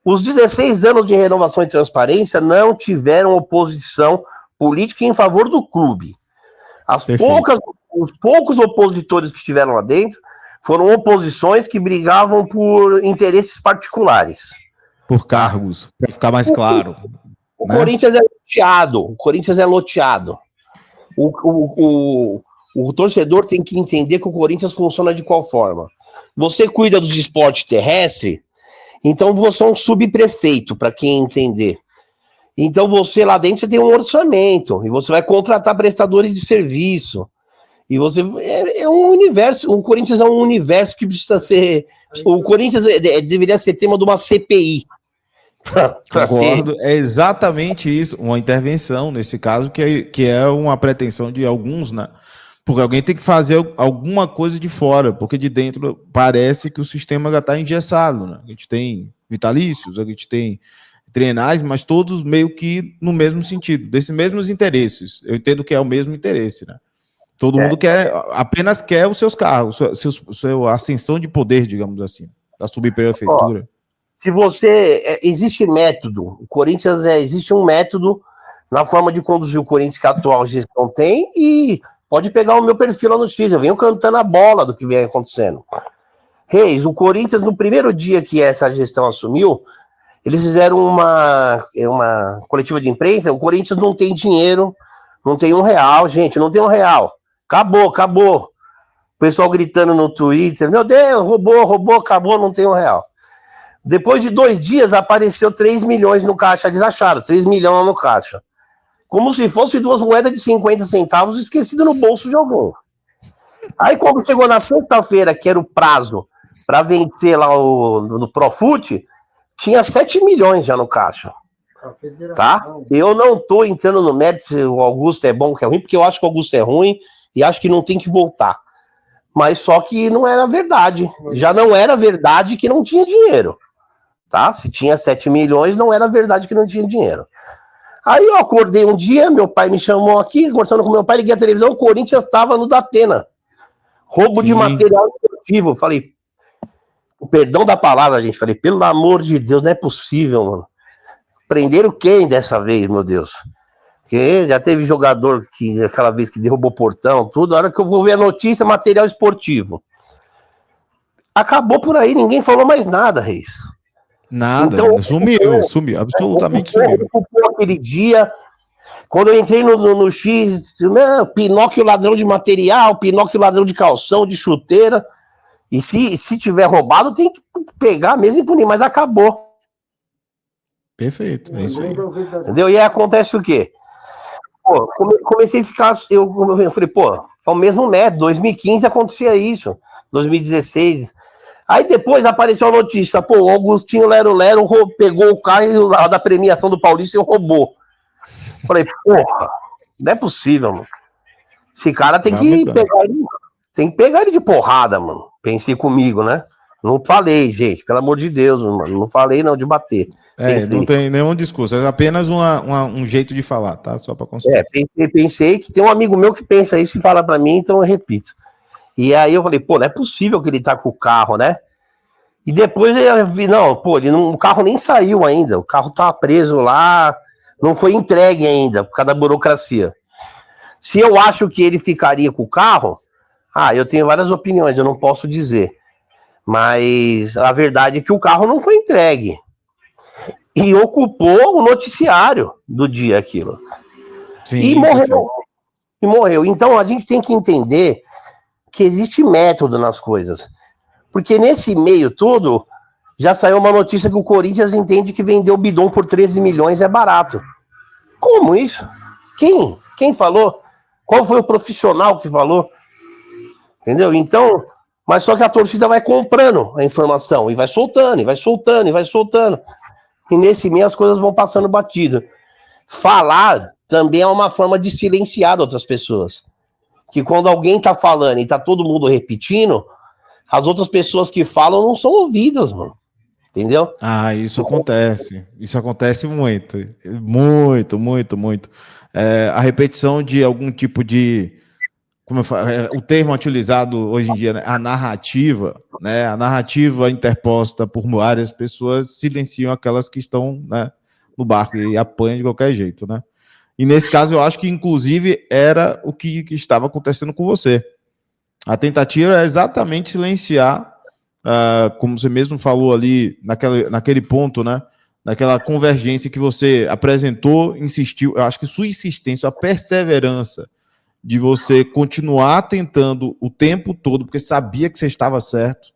Os 16 anos de renovação e transparência não tiveram oposição política em favor do clube. Os poucos opositores que estiveram lá dentro foram oposições que brigavam por interesses particulares. Por cargos, para ficar mais claro. O Corinthians é loteado. O Corinthians é loteado. O torcedor tem que entender que o Corinthians funciona de qual forma. Você cuida dos esportes terrestres, então você é um subprefeito, para quem entender. Então você lá dentro você tem um orçamento e você vai contratar prestadores de serviço e você é um universo. O Corinthians é um universo que precisa ser. O Corinthians deveria ser tema de uma CPI. Concordo, é exatamente isso, uma intervenção nesse caso que é uma pretensão de alguns, né? Porque alguém tem que fazer alguma coisa de fora, porque de dentro parece que o sistema já está engessado, né? A gente tem vitalícios, a gente tem trienais, mas todos meio que no mesmo sentido, desses mesmos interesses. Eu entendo que é o mesmo interesse, né? Todo mundo apenas quer os seus cargos, sua ascensão de poder, digamos assim, da subprefeitura. Se existe método, o Corinthians existe um método na forma de conduzir o Corinthians que a atual gestão tem, e pode pegar o meu perfil lá no X, eu venho cantando a bola do que vem acontecendo. Reis, o Corinthians, no primeiro dia que essa gestão assumiu, eles fizeram uma coletiva de imprensa. O Corinthians não tem dinheiro, não tem R$1, gente, não tem R$1. Acabou. O pessoal gritando no Twitter, meu Deus, roubou, acabou, não tem R$1. Depois de 2 dias, apareceu 3 milhões no caixa, eles acharam, 3 milhões lá no caixa. Como se fosse 2 moedas de 50 centavos esquecidas no bolso de algum. Aí quando chegou na sexta-feira, que era o prazo para vencer lá no Profut, tinha 7 milhões já no caixa. Tá? Eu não tô entrando no mérito se o Augusto é bom ou é ruim, porque eu acho que o Augusto é ruim e acho que não tem que voltar. Mas só que não era verdade. Já não era verdade que não tinha dinheiro. Tá? Se tinha 7 milhões, não era verdade que não tinha dinheiro. Aí eu acordei um dia, meu pai me chamou aqui, conversando com meu pai, liguei a televisão, o Corinthians estava no Datena. Roubo de material esportivo. Falei, o perdão da palavra, gente. Falei, pelo amor de Deus, não é possível, mano. Prenderam quem dessa vez, meu Deus? Porque já teve jogador que aquela vez que derrubou portão, tudo. A hora que eu vou ver a notícia, material esportivo. Acabou por aí, ninguém falou mais nada, Reis. Nada, então, sumiu, absolutamente sumiu. Aquele dia, quando eu entrei no X, Pinóquio ladrão de material, Pinóquio ladrão de calção, de chuteira, e se tiver roubado, tem que pegar mesmo e punir, mas acabou. Perfeito, é isso aí. Entendeu? E aí acontece o quê? Pô, comecei a ficar, eu falei, pô, é o mesmo método, 2015 acontecia isso, 2016... Aí depois apareceu a notícia, pô, o Augustinho Lero pegou o carro da premiação do Paulista e roubou. Falei, porra, não é possível, mano. Esse cara tem que pegar ele de porrada, mano. Pensei comigo, né? Não falei, gente, pelo amor de Deus, mano. Não falei não de bater. Não tem nenhum discurso, é apenas um jeito de falar, tá? Só pra constar. Pensei que tem um amigo meu que pensa isso e fala pra mim, então eu repito. E aí eu falei, pô, não é possível que ele tá com o carro, né? E depois eu vi, não, pô, o carro nem saiu ainda, o carro tá preso lá, não foi entregue ainda, por causa da burocracia. Se eu acho que ele ficaria com o carro, eu tenho várias opiniões, eu não posso dizer. Mas a verdade é que o carro não foi entregue. E ocupou o noticiário do dia aquilo. Sim, e morreu. E morreu. Então a gente tem que entender que existe método nas coisas. Porque nesse meio todo, já saiu uma notícia que o Corinthians entende que vender o bidon por 13 milhões é barato. Como isso? Quem? Quem falou? Qual foi o profissional que falou? Entendeu? Então, mas só que a torcida vai comprando a informação e vai soltando, e vai soltando, e vai soltando. E nesse meio as coisas vão passando batido. Falar também é uma forma de silenciar outras pessoas. Que quando alguém tá falando e tá todo mundo repetindo, as outras pessoas que falam não são ouvidas, mano. Entendeu? Isso acontece. Isso acontece muito. Muito, muito, muito. A repetição de algum tipo de... Como eu falo, o termo utilizado hoje em dia, né? A narrativa, né? A narrativa interposta por várias pessoas silenciam aquelas que estão, né, no barco e apanham de qualquer jeito, né? E nesse caso, eu acho que, inclusive, era o que estava acontecendo com você. A tentativa é exatamente silenciar, como você mesmo falou ali, naquele ponto, né? Naquela convergência que você apresentou, insistiu. Eu acho que sua insistência, a perseverança de você continuar tentando o tempo todo, porque sabia que você estava certo,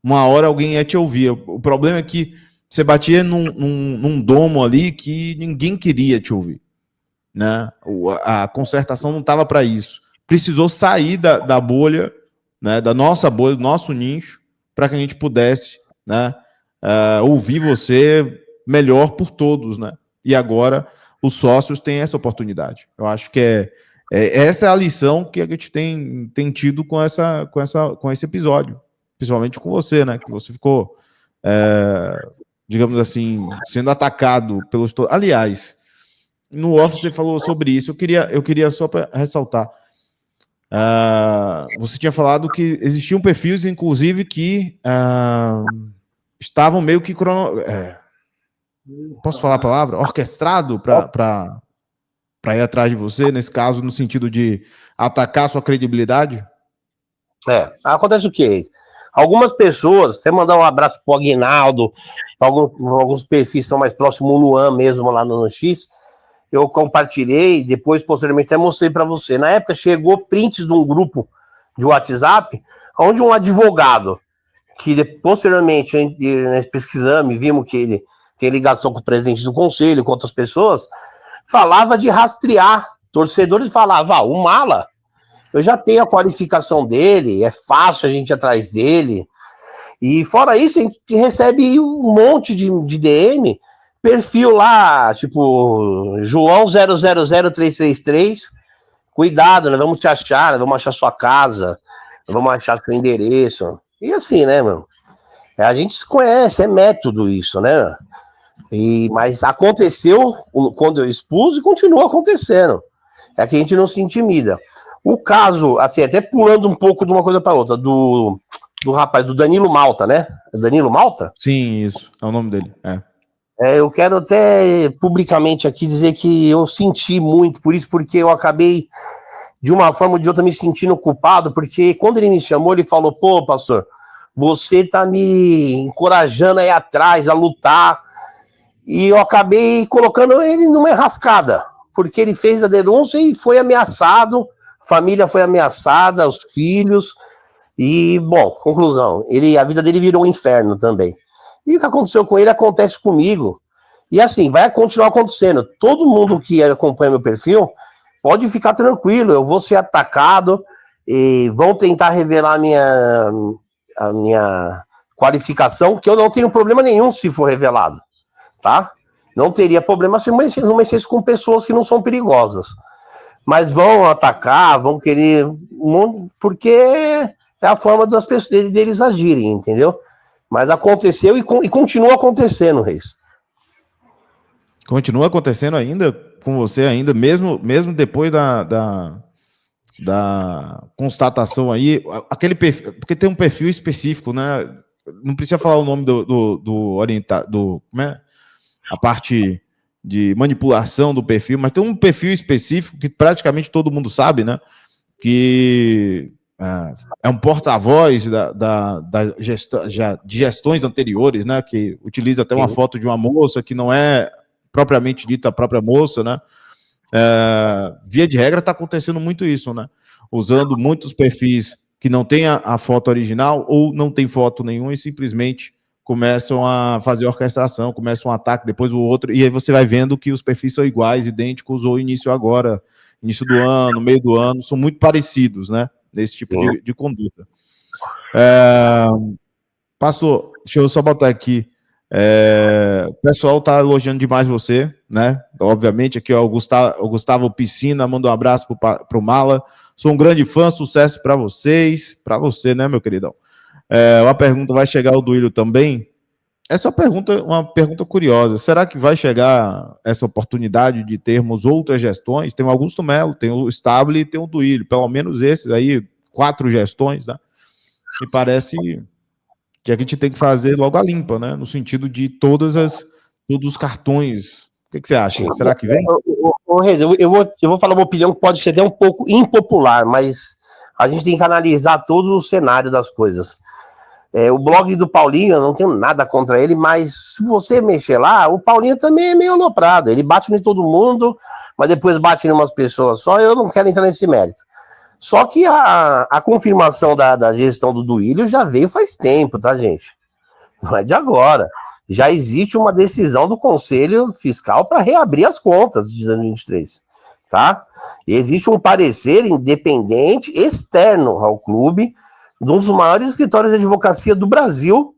uma hora alguém ia te ouvir. O problema é que você batia num domo ali que ninguém queria te ouvir, né? A concertação não estava para isso. Precisou sair da bolha, né, da nossa bolha, do nosso nicho, para que a gente pudesse, né, ouvir você melhor por todos, né? E agora os sócios têm essa oportunidade. Eu acho que essa é a lição que a gente tem tido com esse episódio, principalmente com você, né? Que você ficou, digamos assim, sendo atacado pelos... Aliás, no off você falou sobre isso, eu queria só ressaltar. Você tinha falado que existiam perfis, inclusive, que estavam meio que posso falar a palavra? Orquestrado para ir atrás de você, nesse caso, no sentido de atacar sua credibilidade? Acontece o quê? Algumas pessoas, você mandar um abraço pro Aguinaldo, alguns perfis são mais próximos, o Luan mesmo lá no X, eu compartilhei, depois, posteriormente, até mostrei para você. Na época, chegou prints de um grupo de WhatsApp, onde um advogado, que posteriormente, nós pesquisamos e vimos que ele tem ligação com o presidente do conselho, com outras pessoas, falava de rastrear. Torcedores falavam, o Mala, eu já tenho a qualificação dele, é fácil a gente ir atrás dele. E fora isso, a gente recebe um monte de DM, perfil lá, tipo, João 000333, cuidado, nós vamos te achar, nós vamos achar sua casa, nós vamos achar seu endereço. E assim, né, mano? A gente se conhece, é método isso, né? Mas aconteceu quando eu expus e continua acontecendo. É que a gente não se intimida. O caso, assim, até pulando um pouco de uma coisa para outra, do rapaz, do Danilo Malta, né? Danilo Malta? Sim, isso, é o nome dele, eu quero até publicamente aqui dizer que eu senti muito por isso, porque eu acabei, de uma forma ou de outra, me sentindo culpado, porque quando ele me chamou, ele falou, pô, pastor, você tá me encorajando aí atrás a lutar. E eu acabei colocando ele numa enrascada, porque ele fez a denúncia e foi ameaçado, a família foi ameaçada, os filhos, e, bom, conclusão, a vida dele virou um inferno também. E o que aconteceu com ele acontece comigo. E assim, vai continuar acontecendo. Todo mundo que acompanha meu perfil pode ficar tranquilo, eu vou ser atacado, e vão tentar revelar a minha qualificação, que eu não tenho problema nenhum se for revelado, tá? Não teria problema se não mexesse com pessoas que não são perigosas. Mas vão atacar, vão querer, porque é a forma das pessoas deles agirem, entendeu? Mas aconteceu e continua acontecendo, Reis. Continua acontecendo ainda com você ainda, mesmo depois da constatação aí, aquele perfil, porque tem um perfil específico, né? Não precisa falar o nome do orientado, como é? A parte de manipulação do perfil, mas tem um perfil específico que praticamente todo mundo sabe, né? Que é um porta-voz de gestões anteriores, né? Que utiliza até uma foto de uma moça que não é propriamente dita a própria moça, né? Via de regra está acontecendo muito isso, né? Usando muitos perfis que não tem a foto original ou não tem foto nenhuma e simplesmente começam a fazer orquestração, começam um ataque, depois o outro, e aí você vai vendo que os perfis são iguais, idênticos, ou início do ano, meio do ano, são muito parecidos, né? Nesse tipo de conduta. Pastor, deixa eu só botar aqui. O pessoal tá elogiando demais você, né? Obviamente, aqui ó, o Gustavo Piscina mandou um abraço pro Mala. Sou um grande fã, sucesso para vocês. Para você, né, meu queridão? Uma pergunta, vai chegar o Duílio também? Essa é uma pergunta curiosa. Será que vai chegar essa oportunidade de termos outras gestões? Tem o Augusto Melo, tem o Stable e tem o Duílio. Pelo menos esses aí, 4 gestões, né? Me parece que a gente tem que fazer logo a limpa, né? No sentido de todos os cartões. O que você acha? Será que vem? Eu vou falar uma opinião que pode ser até um pouco impopular, mas a gente tem que analisar todo o cenário das coisas. O blog do Paulinho, eu não tenho nada contra ele, mas se você mexer lá, o Paulinho também é meio aloprado. Ele bate em todo mundo, mas depois bate em umas pessoas só. Eu não quero entrar nesse mérito. Só que a confirmação da gestão do Duílio já veio faz tempo, tá, gente? Não é de agora. Já existe uma decisão do Conselho Fiscal para reabrir as contas de 2023, tá? E existe um parecer independente externo ao clube, de um dos maiores escritórios de advocacia do Brasil,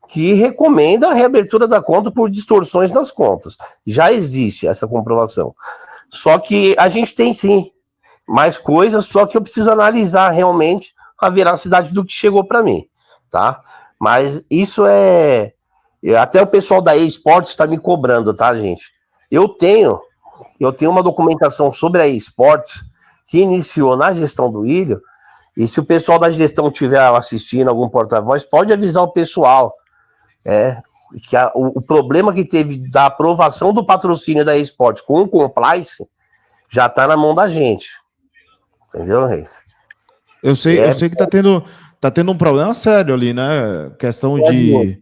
que recomenda a reabertura da conta por distorções nas contas. Já existe essa comprovação. Só que a gente tem, sim, mais coisas, só que eu preciso analisar realmente a veracidade do que chegou para mim, tá? Mas isso até o pessoal da eSports está me cobrando, tá, gente? Eu tenho uma documentação sobre a eSports que iniciou na gestão do Ilho, e se o pessoal da gestão estiver assistindo, algum porta-voz, pode avisar o pessoal. Que o problema que teve da aprovação do patrocínio da eSports com o compliance já está na mão da gente. Entendeu, Reis? Eu sei que tá tendo um problema sério ali, né? Questão de...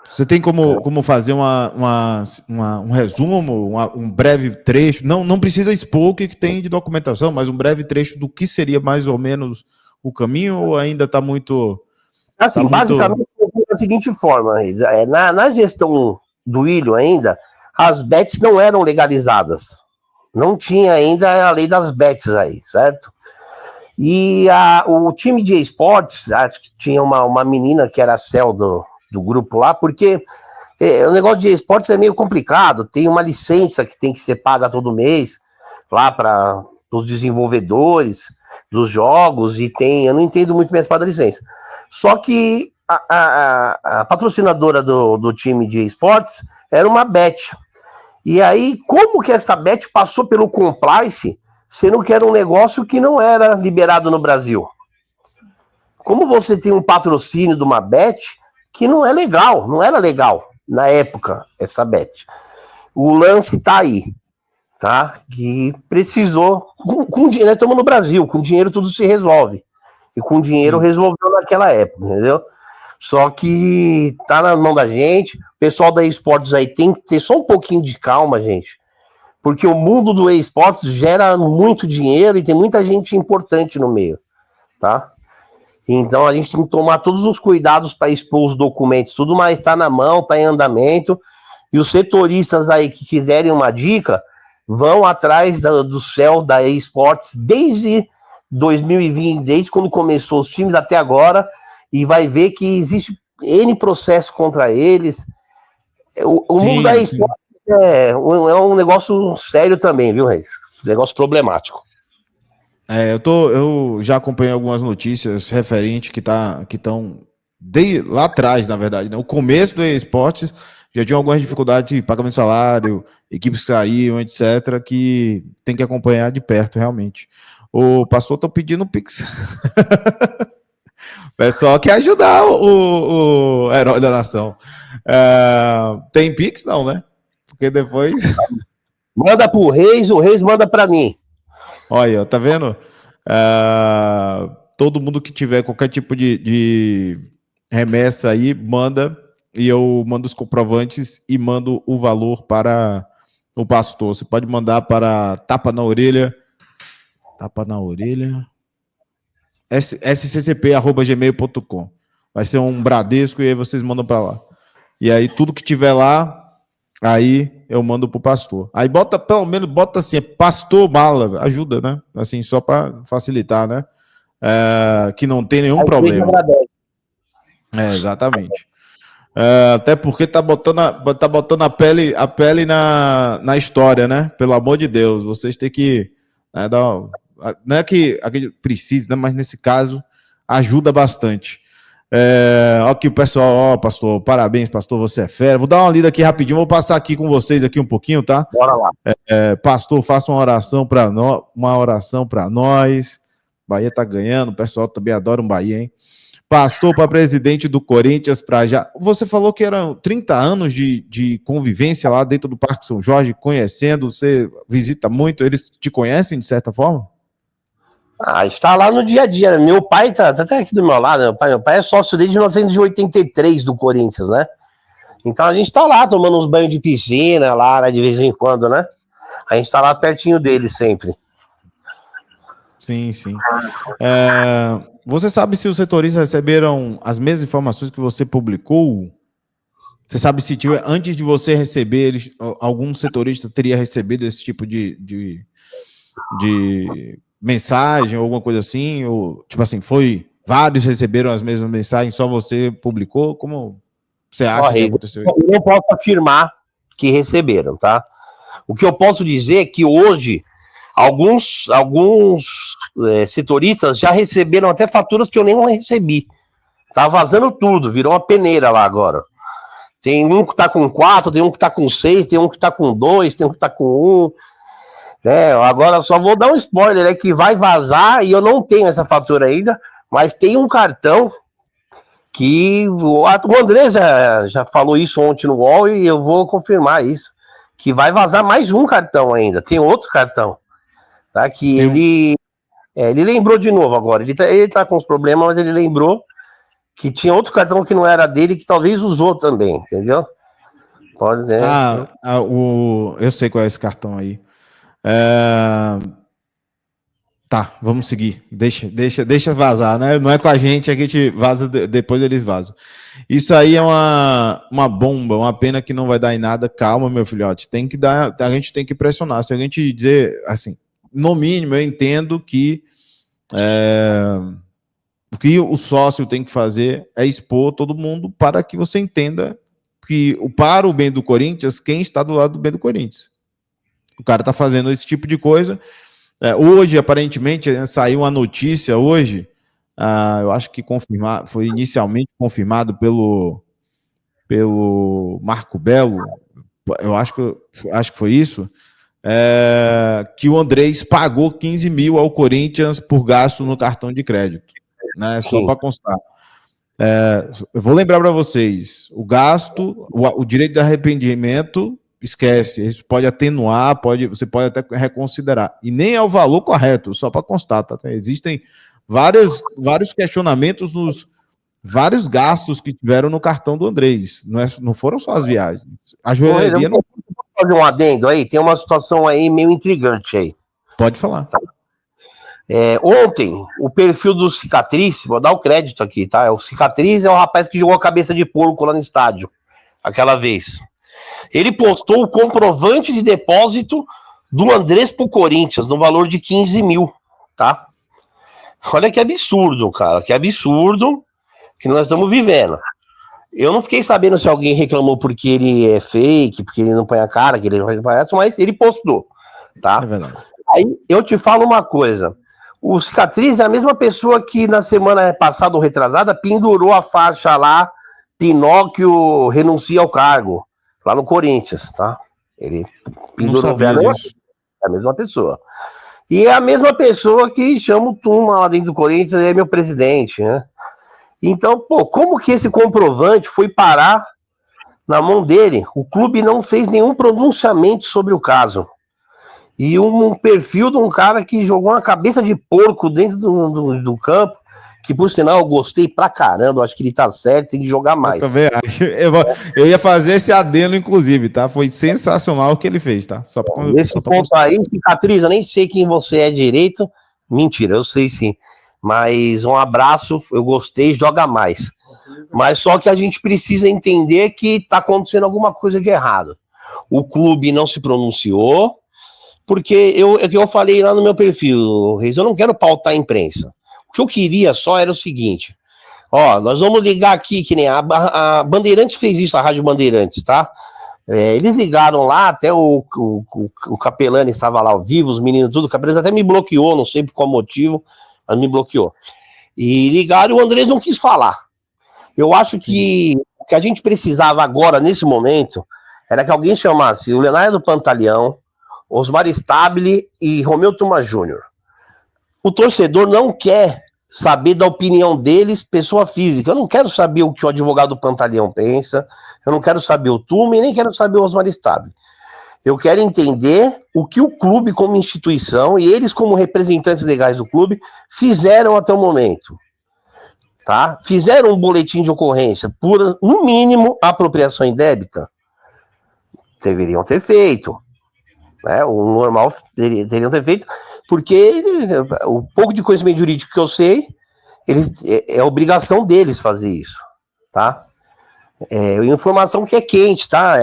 Você tem como fazer um resumo, um breve trecho? Não precisa expor o que tem de documentação, mas um breve trecho do que seria mais ou menos o caminho, ou ainda está muito... Assim, basicamente, da seguinte forma, Reis, na gestão do Ilho ainda, as bets não eram legalizadas. Não tinha ainda a lei das bets aí, certo? E o time de esportes, acho que tinha uma menina que era a CEL do grupo lá, porque o negócio de esportes é meio complicado, tem uma licença que tem que ser paga todo mês lá para os desenvolvedores dos jogos, e eu não entendo muito bem essa parte da licença. Só que a patrocinadora do time de esportes era uma bet. E aí, como que essa bet passou pelo compliance, sendo que era um negócio que não era liberado no Brasil? Como você tem um patrocínio de uma bet que não é legal, não era legal na época, essa bet. O lance tá aí, tá? Que precisou, com dinheiro, estamos no Brasil, com dinheiro tudo se resolve. e com dinheiro resolveu naquela época, entendeu? Só que tá na mão da gente. O pessoal da esportes aí tem que ter só um pouquinho de calma, gente. Porque o mundo do esportes gera muito dinheiro e tem muita gente importante no meio, tá? Então a gente tem que tomar todos os cuidados para expor os documentos, tudo, mas está na mão, está em andamento. E os setoristas aí que quiserem uma dica, vão atrás do céu da esportes desde 2020, desde quando começou os times até agora, e vai ver que existe N processo contra eles. O mundo da esportes é um negócio sério também, viu, Reis? Negócio problemático. Eu já acompanhei algumas notícias referentes que estão lá atrás, na verdade, né? O começo do esportes já tinha algumas dificuldades de pagamento de salário, equipes que saíam, etc., que tem que acompanhar de perto, realmente. O pastor tá pedindo Pix. O pessoal quer ajudar o herói da nação. Tem Pix? Não, né? Porque depois... Manda pro Reis, o Reis manda para mim. Olha, tá vendo? Todo mundo que tiver qualquer tipo de remessa aí, manda, e eu mando os comprovantes e mando o valor para o pastor. Você pode mandar para tapa na orelha, sccp@gmail.com. Vai ser um Bradesco e aí vocês mandam para lá. E aí tudo que tiver lá, aí eu mando pro pastor. Aí pelo menos bota assim, pastor mala, ajuda, né? Assim, só para facilitar, né? Que não tem nenhum problema. Exatamente. Até porque tá botando a pele na história, né? Pelo amor de Deus, vocês têm que não é que precisa, né? Mas nesse caso ajuda bastante. Aqui o pessoal, pastor, parabéns, pastor, você é fera. Vou dar uma lida aqui rapidinho, vou passar aqui com vocês aqui um pouquinho, tá? Bora lá. Pastor, faça uma oração para nós. Bahia tá ganhando, o pessoal também adora um Bahia, hein? Pastor para presidente do Corinthians para já. Você falou que eram 30 anos de convivência lá dentro do Parque São Jorge, conhecendo, você visita muito, eles te conhecem de certa forma? Está lá no dia a dia. Meu pai tá até aqui do meu lado. Meu pai é sócio desde 1983 do Corinthians, né? Então a gente tá lá tomando uns banhos de piscina lá, né, de vez em quando, né? A gente tá lá pertinho dele sempre. Sim. Você sabe se os setoristas receberam as mesmas informações que você publicou? Você sabe se antes de você receber, algum setorista teria recebido esse tipo de mensagem ou alguma coisa assim? Ou, tipo assim, vários receberam as mesmas mensagens, só você publicou? Como você acha que aconteceu isso? Eu não posso afirmar que receberam, tá? O que eu posso dizer é que hoje alguns setoristas já receberam até faturas que eu nem recebi. Tá vazando tudo, virou uma peneira lá agora. Tem um que tá com 4, tem um que tá com 6, tem um que tá com 2, tem um que tá com 1. Agora só vou dar um spoiler, é que vai vazar e eu não tenho essa fatura ainda, mas tem um cartão que o André já falou isso ontem no UOL e eu vou confirmar isso, que vai vazar mais um cartão ainda, tem outro cartão, tá? Que ele lembrou de novo agora, ele tá com os problemas, mas ele lembrou que tinha outro cartão que não era dele, que talvez usou também, entendeu? Pode ser. Eu sei qual é esse cartão aí. Tá, vamos seguir. Deixa vazar, né? Não é com a gente vaza, depois eles vazam. Isso aí é uma bomba, uma pena que não vai dar em nada. Calma, meu filhote. A gente tem que pressionar. Se a gente dizer, assim, no mínimo, eu entendo que o que o sócio tem que fazer é expor todo mundo para que você entenda que, para o bem do Corinthians, quem está do lado do bem do Corinthians. O cara está fazendo esse tipo de coisa. Hoje, aparentemente, saiu uma notícia hoje, eu acho que foi inicialmente confirmado pelo Marco Belo, eu acho que foi isso, que o Andrés pagou 15 mil ao Corinthians por gasto no cartão de crédito, né? Só para constar. Eu vou lembrar para vocês, o gasto, o direito de arrependimento, esquece, isso pode atenuar, você pode até reconsiderar, e nem é o valor correto, só para constar, tá? Existem vários questionamentos nos vários gastos que tiveram no cartão do Andrés. Não foram só as viagens. A joalheria não... Fazer um adendo aí, tem uma situação aí meio intrigante aí. Pode falar. Ontem, o perfil do Cicatriz, vou dar o crédito aqui, tá? O Cicatriz é o rapaz que jogou a cabeça de porco lá no estádio, aquela vez. Ele postou o comprovante de depósito do Andrés pro Corinthians, no valor de 15 mil, tá? Olha que absurdo, cara, que absurdo que nós estamos vivendo. Eu não fiquei sabendo se alguém reclamou porque ele é fake, porque ele não põe a cara, que ele não faz, mas ele postou, tá? É verdade. Aí eu te falo uma coisa. O Cicatriz é a mesma pessoa que na semana passada ou retrasada pendurou a faixa lá, Pinóquio renuncia ao cargo, lá no Corinthians, tá? Ele pendurou é a mesma pessoa. E é a mesma pessoa que chama o Tuma lá dentro do Corinthians, é meu presidente, né? Então, pô, como que esse comprovante foi parar na mão dele? O clube não fez nenhum pronunciamento sobre o caso. E um perfil de um cara que jogou uma cabeça de porco dentro do campo, que por sinal eu gostei pra caramba, eu acho que ele tá certo, tem que jogar mais. Eu também acho. Eu ia fazer esse adendo, inclusive, tá? Foi sensacional o que ele fez, tá? Nesse ponto aí, Cicatriz, eu nem sei quem você é direito. Mentira, eu sei sim. Mas um abraço, eu gostei, joga mais. Mas só que a gente precisa entender que tá acontecendo alguma coisa de errado. O clube não se pronunciou, porque eu falei lá no meu perfil, Reis, eu não quero pautar a imprensa. O que eu queria só era o seguinte, ó, nós vamos ligar aqui, que nem a Bandeirantes fez isso, a Rádio Bandeirantes, tá? Eles ligaram lá, até o Capelani estava lá ao vivo, os meninos tudo, o Capelani até me bloqueou, não sei por qual motivo, mas me bloqueou. E ligaram e o Andrés não quis falar. Eu acho que o que a gente precisava agora, nesse momento, era que alguém chamasse o Leonardo Pantaleão, Osmar Stabile e Romeu Tuma Júnior. O torcedor não quer saber da opinião deles, pessoa física. Eu não quero saber o que o advogado Pantaleão pensa, eu não quero saber o Tuma e nem quero saber o Osmar Stabile. Eu quero entender o que o clube como instituição e eles como representantes legais do clube fizeram até o momento. Tá? Fizeram um boletim de ocorrência por, no mínimo, apropriação indébita? Deveriam ter feito. Né? O normal teriam ter feito, porque o pouco de conhecimento jurídico que eu sei, é obrigação deles fazer isso. Tá? Informação que é quente, tá?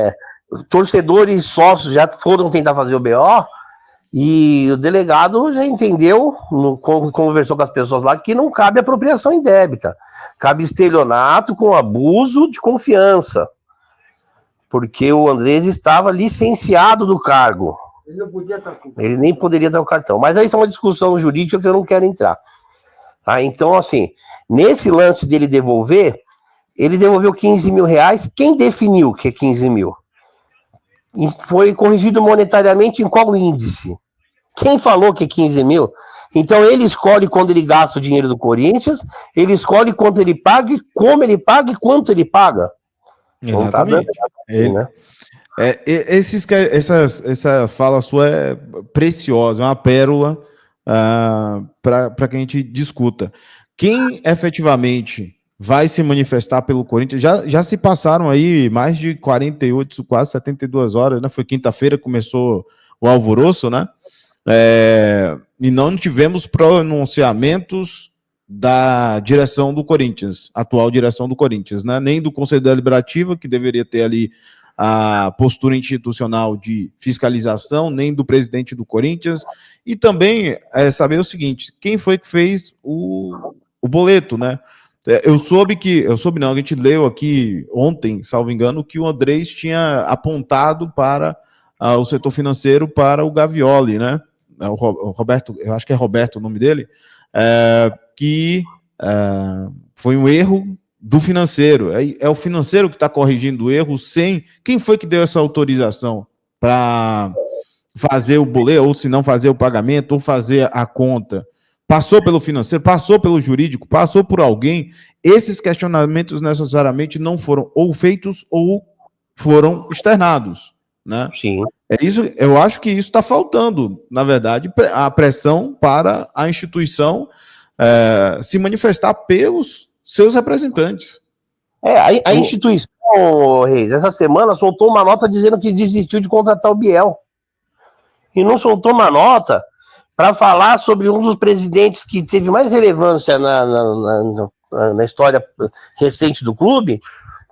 Torcedores sócios já foram tentar fazer o BO e o delegado já entendeu, conversou com as pessoas lá, que não cabe apropriação indébita, cabe estelionato com abuso de confiança, porque o Andrés estava licenciado do cargo. Ele nem poderia ter o cartão. Mas aí isso é uma discussão jurídica que eu não quero entrar. Tá? Então, assim, nesse lance dele devolver, ele devolveu 15 mil reais. Quem definiu que é 15 mil? Foi corrigido monetariamente em qual índice? Quem falou que é 15 mil? Então ele escolhe quando ele gasta o dinheiro do Corinthians, ele escolhe quanto ele paga, como ele paga e quanto ele paga. Não tá dando assim, né? Essa fala sua é preciosa, é uma pérola para que a gente discuta. Quem efetivamente vai se manifestar pelo Corinthians, já se passaram aí mais de 48, quase 72 horas, né? Foi quinta-feira, começou o alvoroço, né? E não tivemos pronunciamentos da direção do Corinthians, atual direção do Corinthians, né? Nem do Conselho Deliberativo, que deveria ter ali a postura institucional de fiscalização, nem do presidente do Corinthians, e também saber o seguinte, quem foi que fez o boleto, né? A gente leu aqui ontem, salvo engano, que o Andrés tinha apontado para o setor financeiro para o Gavioli, né? O Roberto, eu acho que é Roberto o nome dele, que foi um erro do financeiro. É o financeiro que está corrigindo o erro sem... Quem foi que deu essa autorização para fazer o boleto, ou se não fazer o pagamento, ou fazer a conta? Passou pelo financeiro, passou pelo jurídico, passou por alguém. Esses questionamentos necessariamente não foram ou feitos ou foram externados, né? Sim. Eu acho que isso está faltando, na verdade, a pressão para a instituição se manifestar pelos seus representantes. A instituição, Reis, essa semana soltou uma nota dizendo que desistiu de contratar o Biel. E não soltou uma nota para falar sobre um dos presidentes que teve mais relevância na história recente do clube,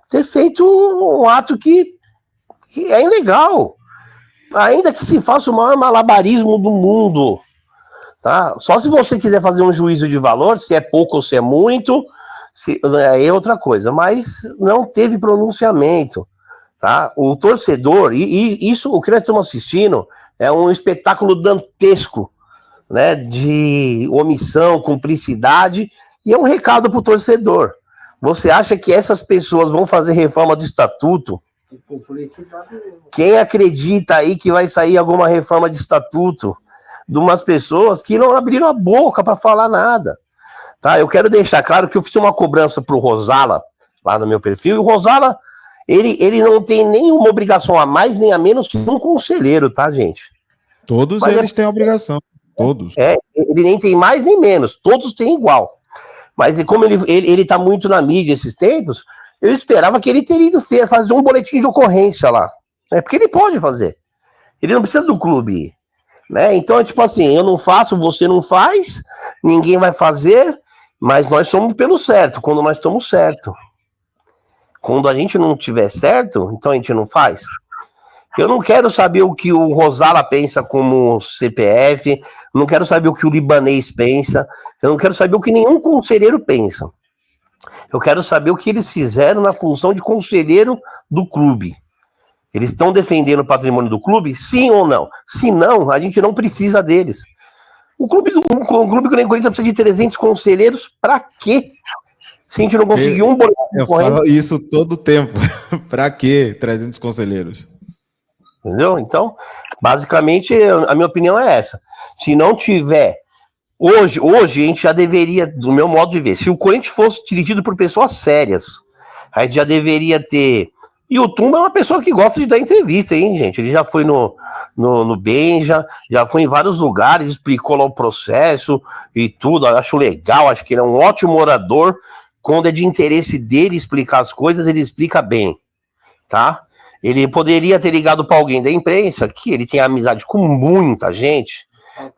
ter feito um ato que é ilegal. Ainda que se faça o maior malabarismo do mundo. Tá? Só se você quiser fazer um juízo de valor, se é pouco ou se é muito, é outra coisa. Mas não teve pronunciamento. Tá? O torcedor, e isso, o que nós estamos assistindo é um espetáculo dantesco, né, de omissão, cumplicidade, e é um recado para o torcedor. Você acha que essas pessoas vão fazer reforma do estatuto? Quem acredita aí que vai sair alguma reforma de estatuto de umas pessoas que não abriram a boca para falar nada? Tá? Eu quero deixar claro que eu fiz uma cobrança para o Rosala, lá no meu perfil, e o Rosala, ele não tem nenhuma obrigação a mais nem a menos que um conselheiro, tá, gente? Todos eles têm obrigação. Todos. Ele nem tem mais nem menos, todos têm igual. Mas como ele tá muito na mídia esses tempos, eu esperava que ele teria ido fazer um boletim de ocorrência lá. Né? Porque ele pode fazer. Ele não precisa do clube. Né? Então é tipo assim, eu não faço, você não faz, ninguém vai fazer, mas nós somos pelo certo, quando nós estamos certo. Quando a gente não tiver certo, então a gente não faz. Eu não quero saber o que o Rosala pensa como CPF, não quero saber o que o libanês pensa, eu não quero saber o que nenhum conselheiro pensa. Eu quero saber o que eles fizeram na função de conselheiro do clube. Eles estão defendendo o patrimônio do clube? Sim ou não? Se não, a gente não precisa deles. O clube que nem o Corinthians precisa de 300 conselheiros, para quê? Se a gente não conseguir um boletim eu falo isso todo o tempo. Para quê 300 conselheiros? Entendeu? Então, basicamente, a minha opinião é essa. Se não tiver... Hoje a gente já deveria, do meu modo de ver, se o Corinthians fosse dirigido por pessoas sérias, a gente já deveria ter... E o Tumba é uma pessoa que gosta de dar entrevista, hein, gente? Ele já foi no Benja, já foi em vários lugares, explicou lá o processo e tudo. Eu acho legal, acho que ele é um ótimo orador. Quando é de interesse dele explicar as coisas, ele explica bem, tá? Ele poderia ter ligado para alguém da imprensa, que ele tem amizade com muita gente,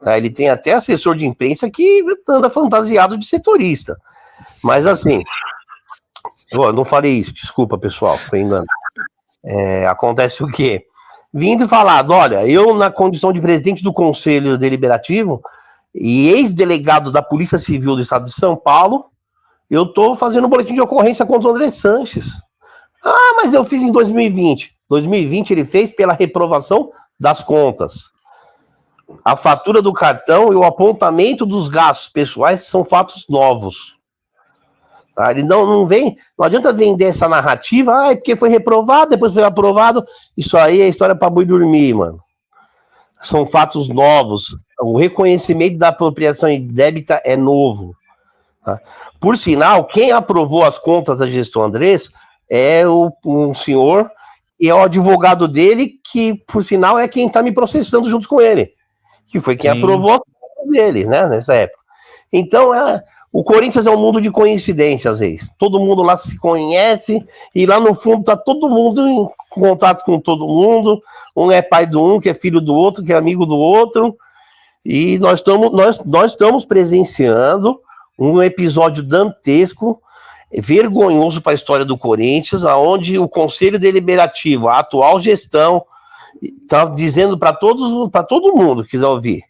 tá? Ele tem até assessor de imprensa que anda fantasiado de setorista. Mas assim, eu não falei isso, desculpa, pessoal, foi engano. Acontece o quê? Vindo e falado, olha, eu na condição de presidente do Conselho Deliberativo e ex-delegado da Polícia Civil do Estado de São Paulo, eu estou fazendo um boletim de ocorrência contra o André Sanches. Ah, mas eu fiz em 2020. 2020 ele fez pela reprovação das contas. A fatura do cartão e o apontamento dos gastos pessoais são fatos novos. Tá? Ele não vem, não adianta vender essa narrativa, porque foi reprovado, depois foi aprovado. Isso aí é história para boi dormir, mano. São fatos novos. O reconhecimento da apropriação indébita é novo. Tá? Por sinal, quem aprovou as contas da gestão Andrés é um senhor e é o advogado dele, que, por sinal, é quem está me processando junto com ele, que foi quem aprovou a conta dele, né, nessa época. Então, o Corinthians é um mundo de coincidências, Reis. Todo mundo lá se conhece e lá no fundo está todo mundo em contato com todo mundo. Um é pai do um, que é filho do outro, que é amigo do outro. E nós estamos presenciando um episódio dantesco, vergonhoso para a história do Corinthians, onde o Conselho Deliberativo, a atual gestão, está dizendo para todo mundo que quiser ouvir,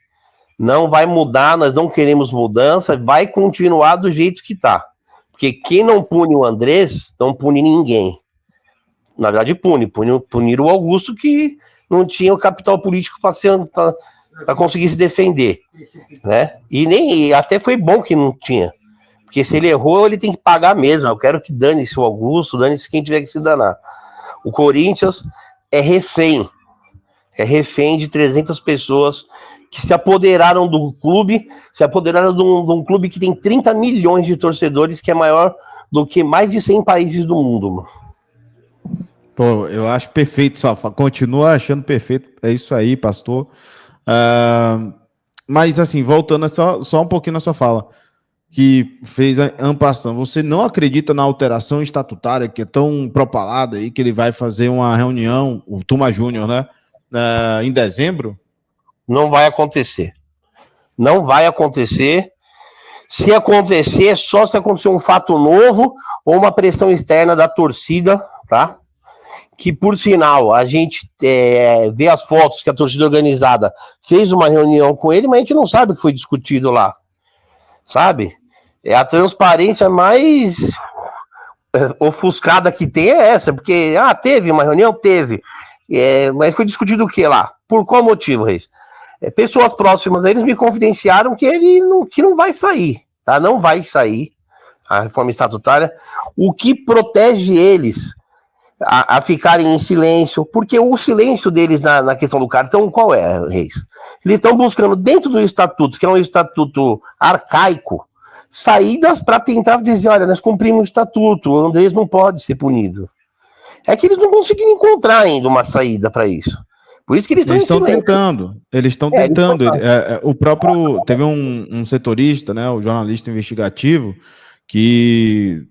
não vai mudar, nós não queremos mudança, vai continuar do jeito que está. Porque quem não pune o Andrés, não pune ninguém. Na verdade, punir o Augusto, que não tinha o capital político para conseguir se defender, né? E até foi bom que não tinha, porque se ele errou, ele tem que pagar mesmo. Eu quero que dane-se o Augusto, dane-se quem tiver que se danar. O Corinthians é refém de 300 pessoas que se apoderaram do clube, se apoderaram de um clube que tem 30 milhões de torcedores, que é maior do que mais de 100 países do mundo. Pô, eu acho perfeito, só continua achando perfeito, é isso aí, pastor. Mas assim, voltando só um pouquinho na sua fala, que fez a ampação. Você não acredita na alteração estatutária que é tão propalada aí, que ele vai fazer uma reunião, o Tuma Júnior, né, em dezembro? Não vai acontecer. Não vai acontecer. Se acontecer, só se acontecer um fato novo ou uma pressão externa da torcida, tá? Que, por sinal, a gente vê as fotos que a torcida organizada fez uma reunião com ele, mas a gente não sabe o que foi discutido lá, sabe? É a transparência mais ofuscada que tem é essa, porque, teve uma reunião? Teve. Mas foi discutido o que lá? Por qual motivo, Reis? Pessoas próximas a eles me confidenciaram que que não vai sair, tá? Não vai sair a reforma estatutária, o que protege eles a ficarem em silêncio, porque o silêncio deles na questão do cartão, qual é, Reis? Eles estão buscando dentro do estatuto, que é um estatuto arcaico, saídas para tentar dizer, olha, nós cumprimos o estatuto, o Andrés não pode ser punido. É que eles não conseguiram encontrar ainda uma saída para isso. Por isso que eles estão tentando. Eles estão tentando. O próprio teve um setorista, né, o jornalista investigativo, que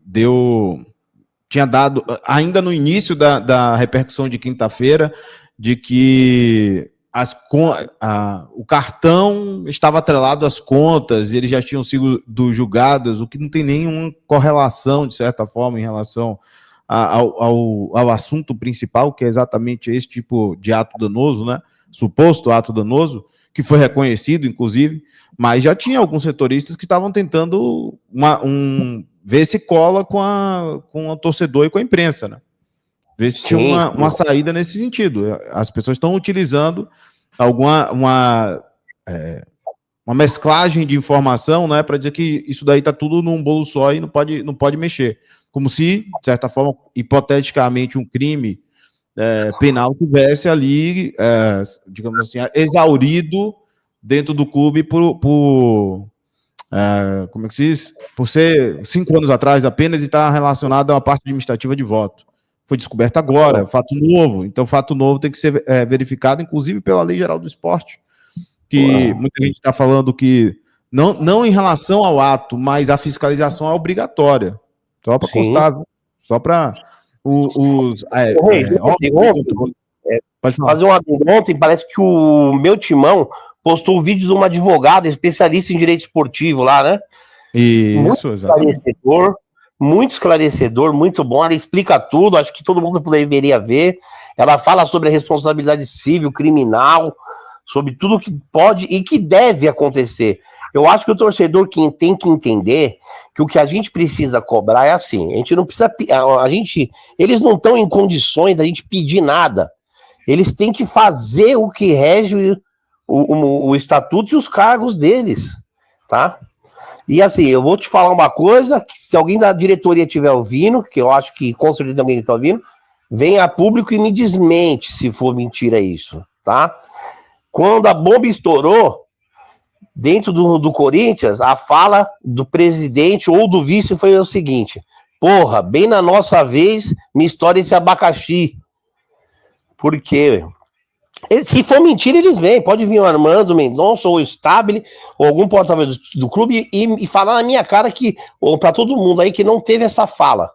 tinha dado, ainda no início da repercussão de quinta-feira, de que o cartão estava atrelado às contas e eles já tinham sido julgados, o que não tem nenhuma correlação, de certa forma, em relação ao assunto principal, que é exatamente esse tipo de ato danoso, né? Suposto ato danoso, que foi reconhecido, inclusive, mas já tinha alguns setoristas que estavam tentando ver se cola com o torcedor e com a imprensa, né? Ver se tinha uma saída nesse sentido. As pessoas estão utilizando uma mesclagem de informação, né, para dizer que isso daí está tudo num bolo só e não pode mexer. Como se, de certa forma, hipoteticamente, um crime penal tivesse ali, digamos assim, exaurido dentro do clube como é que se diz? Por ser 5 anos atrás apenas e estar relacionado a uma parte administrativa de voto. Foi descoberto agora, fato novo. Então, fato novo tem que ser verificado, inclusive pela Lei Geral do Esporte, que muita gente está falando que não em relação ao ato, mas a fiscalização é obrigatória. Só para constar, só para fazer uma ontem, parece que o meu timão postou o vídeo de uma advogada especialista em direito esportivo lá, né? Isso, muito esclarecedor, muito bom. Ela explica tudo, acho que todo mundo deveria ver. Ela fala sobre a responsabilidade civil, criminal, sobre tudo que pode e que deve acontecer. Eu acho que o torcedor tem que entender que o que a gente precisa cobrar é assim. A gente não precisa. Eles não estão em condições da gente pedir nada. Eles têm que fazer o que rege o estatuto e os cargos deles, tá? E assim, eu vou te falar uma coisa, que se alguém da diretoria estiver ouvindo, que eu acho que com certeza alguém está ouvindo, venha a público e me desmente se for mentira isso, tá? Quando a bomba estourou, dentro do Corinthians, a fala do presidente ou do vice foi o seguinte: porra, bem na nossa vez, me estoura esse abacaxi. Por quê? Se for mentira, eles vêm. Pode vir o Armando Mendonça ou o Stabile ou algum porta-voz do clube e falar na minha cara ou para todo mundo aí que não teve essa fala.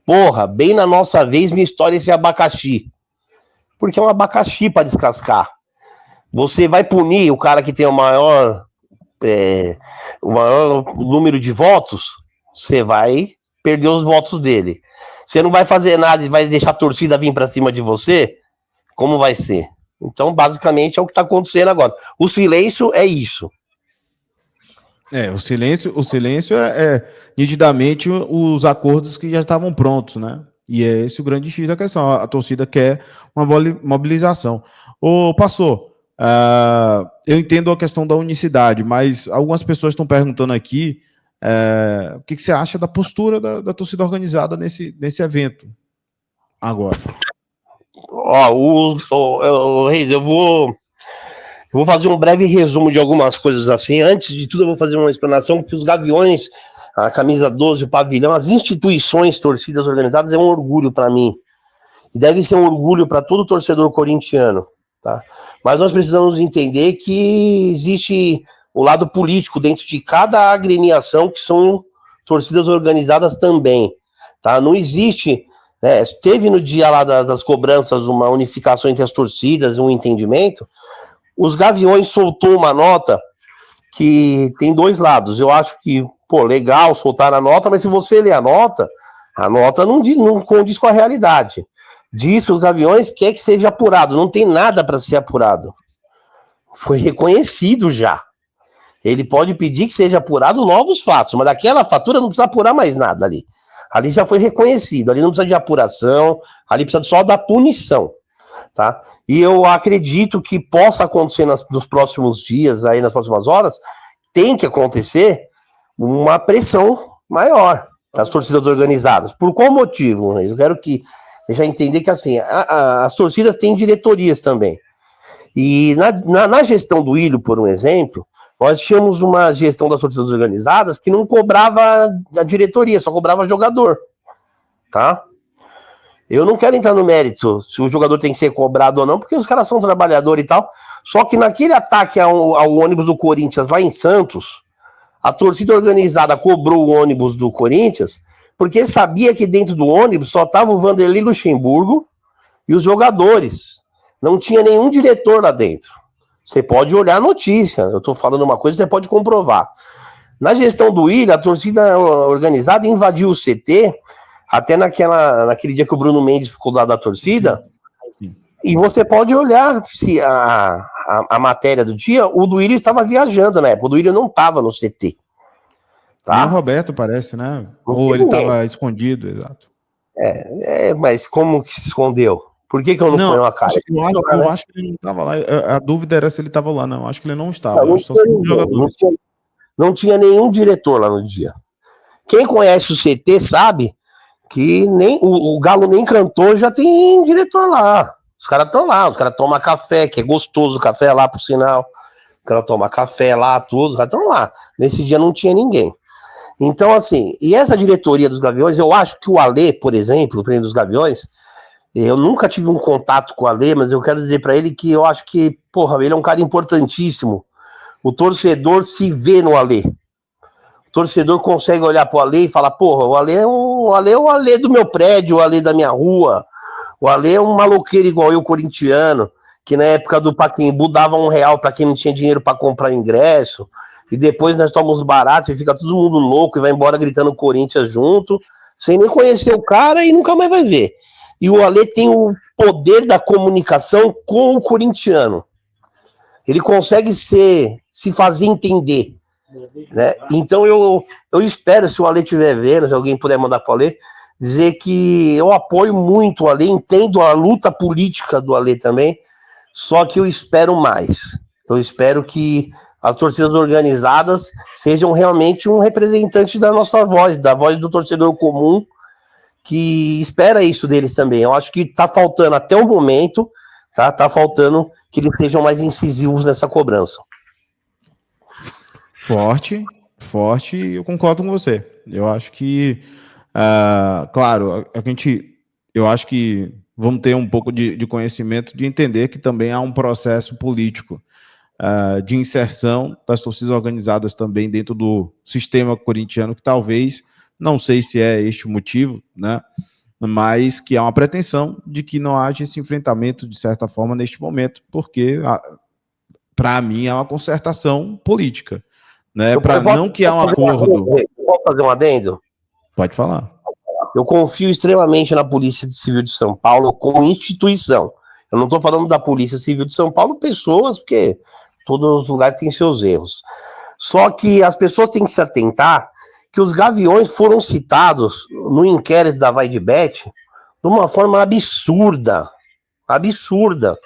Porra, bem na nossa vez, me estoura esse abacaxi. Porque é um abacaxi para descascar. Você vai punir o cara que tem o maior número de votos, você vai perder os votos dele. Você não vai fazer nada e vai deixar a torcida vir para cima de você? Como vai ser? Então, basicamente, é o que está acontecendo agora. O silêncio é isso. O silêncio é nitidamente os acordos que já estavam prontos, né? E é esse o grande X da questão. A torcida quer uma mobilização. Ô, pastor, eu entendo a questão da unicidade, mas algumas pessoas estão perguntando aqui o que você acha da postura da torcida organizada nesse evento agora. Reis, eu vou fazer um breve resumo de algumas coisas assim. Antes de tudo, eu vou fazer uma explanação que os Gaviões, a camisa 12, o pavilhão, as instituições torcidas organizadas é um orgulho para mim. E deve ser um orgulho para todo torcedor corintiano, tá? Mas nós precisamos entender que existe o lado político dentro de cada agremiação, que são torcidas organizadas também, tá? Não existe, né, teve no dia lá das cobranças uma unificação entre as torcidas, um entendimento. Os Gaviões soltou uma nota que tem dois lados. Eu acho que, pô, legal soltar a nota, mas se você ler a nota não condiz com a realidade. Disso, os Gaviões quer que seja apurado, não tem nada para ser apurado. Foi reconhecido já. Ele pode pedir que seja apurado novos fatos, mas daquela fatura não precisa apurar mais nada ali. Ali já foi reconhecido, ali não precisa de apuração, ali precisa só da punição, tá? E eu acredito que possa acontecer nos próximos dias, aí nas próximas horas, tem que acontecer uma pressão maior das torcidas organizadas. Por qual motivo? Eu quero que deixa entender que assim, as torcidas têm diretorias também. E na gestão do Ilho, por um exemplo, nós tínhamos uma gestão das torcidas organizadas que não cobrava a diretoria, só cobrava jogador, tá? Eu não quero entrar no mérito se o jogador tem que ser cobrado ou não, porque os caras são trabalhadores e tal. Só que naquele ataque ao ônibus do Corinthians lá em Santos, a torcida organizada cobrou o ônibus do Corinthians, porque sabia que dentro do ônibus só estava o Vanderlei Luxemburgo e os jogadores. Não tinha nenhum diretor lá dentro. Você pode olhar a notícia, eu estou falando uma coisa, você pode comprovar. Na gestão do Ilha, a torcida organizada invadiu o CT, até naquele dia que o Bruno Mendes ficou lá da torcida, e você pode olhar se a matéria do dia, o do Ilha estava viajando na época, o do Ilha não estava no CT. Tá? Nem o Roberto parece, né? Ou ele estava escondido, exato. Mas como que se escondeu? Por que eu não ponho a cara? Eu acho que ele não estava lá. A dúvida era se ele estava lá, não. Eu acho que ele não estava. Não tinha nenhum diretor lá no dia. Quem conhece o CT sabe que nem o Galo nem cantou, já tem diretor lá. Os caras estão lá, os caras tomam café, que é gostoso o café lá, por sinal. Os caras tomam café lá, tudo, os caras estão lá. Nesse dia não tinha ninguém. Então, assim, e essa diretoria dos Gaviões, eu acho que o Alê, por exemplo, o presidente dos Gaviões, eu nunca tive um contato com o Alê, mas eu quero dizer para ele que eu acho que, porra, ele é um cara importantíssimo. O torcedor se vê no Alê. O torcedor consegue olhar pro Alê e falar, porra, o Alê é o Alê do meu prédio, o Alê da minha rua. O Alê é um maloqueiro igual eu, corintiano, que na época do Pacaembu dava R$1 para quem não tinha dinheiro para comprar ingresso, e depois nós tomamos barato e fica todo mundo louco e vai embora gritando Corinthians junto, sem nem conhecer o cara e nunca mais vai ver. E o Alê tem o poder da comunicação com o corintiano. Ele consegue se fazer entender, né? Então eu espero, se o Alê estiver vendo, se alguém puder mandar para o Alê, dizer que eu apoio muito o Alê, entendo a luta política do Alê também, só que eu espero mais. Eu espero que as torcidas organizadas sejam realmente um representante da nossa voz, da voz do torcedor comum, que espera isso deles também. Eu acho que está faltando até o momento, tá faltando que eles sejam mais incisivos nessa cobrança. Forte, eu concordo com você. Eu acho que, claro, eu acho que vamos ter um pouco de conhecimento de entender que também há um processo político de inserção das torcidas organizadas também dentro do sistema corintiano, que talvez, não sei se é este o motivo, né, mas que há uma pretensão de que não haja esse enfrentamento, de certa forma, neste momento, porque, para mim, é uma concertação política, né, para não que há um acordo... Posso fazer um adendo? Pode falar. Eu confio extremamente na Polícia Civil de São Paulo como instituição. Eu não estou falando da Polícia Civil de São Paulo, pessoas, porque todos os lugares têm seus erros. Só que as pessoas têm que se atentar que os Gaviões foram citados no inquérito da Vaidebet de uma forma absurda. Absurda.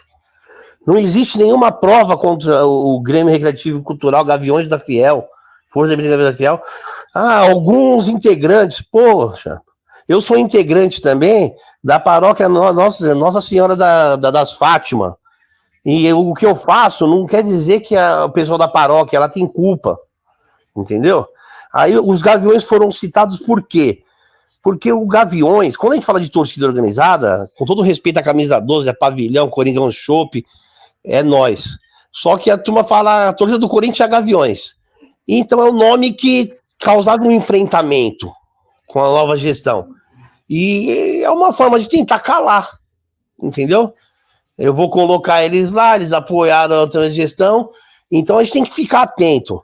Não existe nenhuma prova contra o Grêmio Recreativo e Cultural Gaviões da Fiel, Força da Gaviões da Fiel. Alguns integrantes, poxa, eu sou integrante também da paróquia Nossa Senhora das Fátima. E o que eu faço não quer dizer que o pessoal da paróquia ela tem culpa. Entendeu? Aí os Gaviões foram citados por quê? Porque o Gaviões, quando a gente fala de torcida organizada, com todo respeito à camisa 12, a pavilhão, Coringão Chopp, é nós. Só que a turma fala, a torcida do Corinthians é Gaviões. Então é um nome que causava um enfrentamento com a nova gestão. E é uma forma de tentar calar, entendeu? Eu vou colocar eles lá, eles apoiaram a outra gestão, então a gente tem que ficar atento.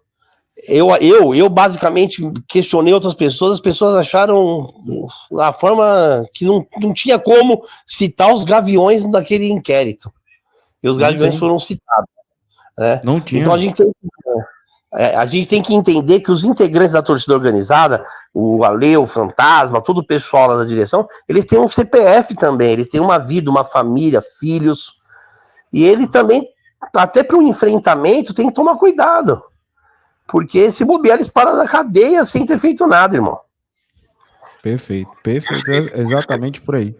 Eu basicamente questionei outras pessoas, as pessoas acharam a forma que não tinha como citar os Gaviões naquele inquérito. E os Gaviões foram citados. Né? Não tinha. Então a gente tem que entender que os integrantes da torcida organizada, o Ale, o Fantasma, todo o pessoal lá da direção, eles têm um CPF também, eles têm uma vida, uma família, filhos, e eles também, até para um enfrentamento, tem que tomar cuidado, porque se bobear, eles param na cadeia sem ter feito nada, irmão. Perfeito, exatamente por aí.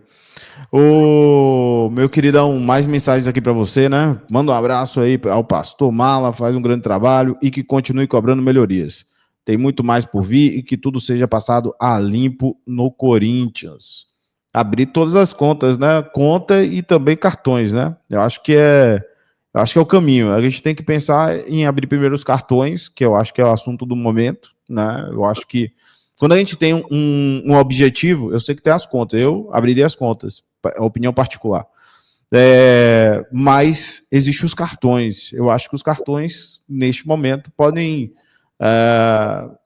Ô, meu queridão, mais mensagens aqui para você, né? Manda um abraço aí ao Pastor Mala, faz um grande trabalho e que continue cobrando melhorias. Tem muito mais por vir e que tudo seja passado a limpo no Corinthians. Abrir todas as contas, né? Conta e também cartões, né? Eu acho que é o caminho. A gente tem que pensar em abrir primeiro os cartões, que eu acho que é o assunto do momento, né? Eu acho que quando a gente tem um objetivo, eu sei que tem as contas, eu abriria as contas, opinião particular. Mas existem os cartões. Eu acho que os cartões, neste momento, podem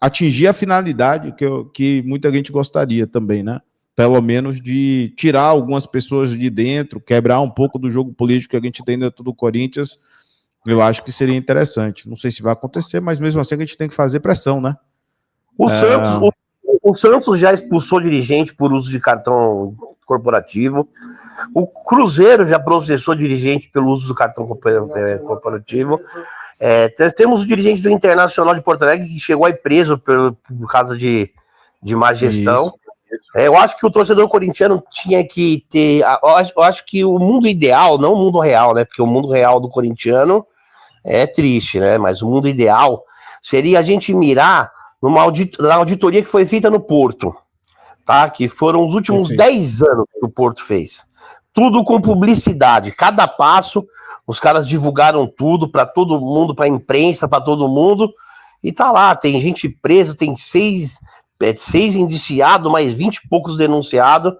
atingir a finalidade que muita gente gostaria também, né? Pelo menos de tirar algumas pessoas de dentro, quebrar um pouco do jogo político que a gente tem dentro do Corinthians. Eu acho que seria interessante. Não sei se vai acontecer, mas mesmo assim a gente tem que fazer pressão, né? O Santos já expulsou dirigente por uso de cartão corporativo. O Cruzeiro já processou dirigente pelo uso do cartão corporativo. Temos o dirigente do Internacional de Porto Alegre que chegou aí preso por causa de má gestão. Eu acho que o torcedor corintiano tinha que ter... Eu acho que o mundo ideal, não o mundo real, né? Porque o mundo real do corintiano é triste, né? Mas o mundo ideal seria a gente mirar na auditoria que foi feita no Porto, tá? Que foram os últimos 10 anos que o Porto fez. Tudo com publicidade. Cada passo, os caras divulgaram tudo para todo mundo, para a imprensa, para todo mundo. E tá lá, tem gente presa, tem 6 indiciados, mais 20 e poucos denunciados.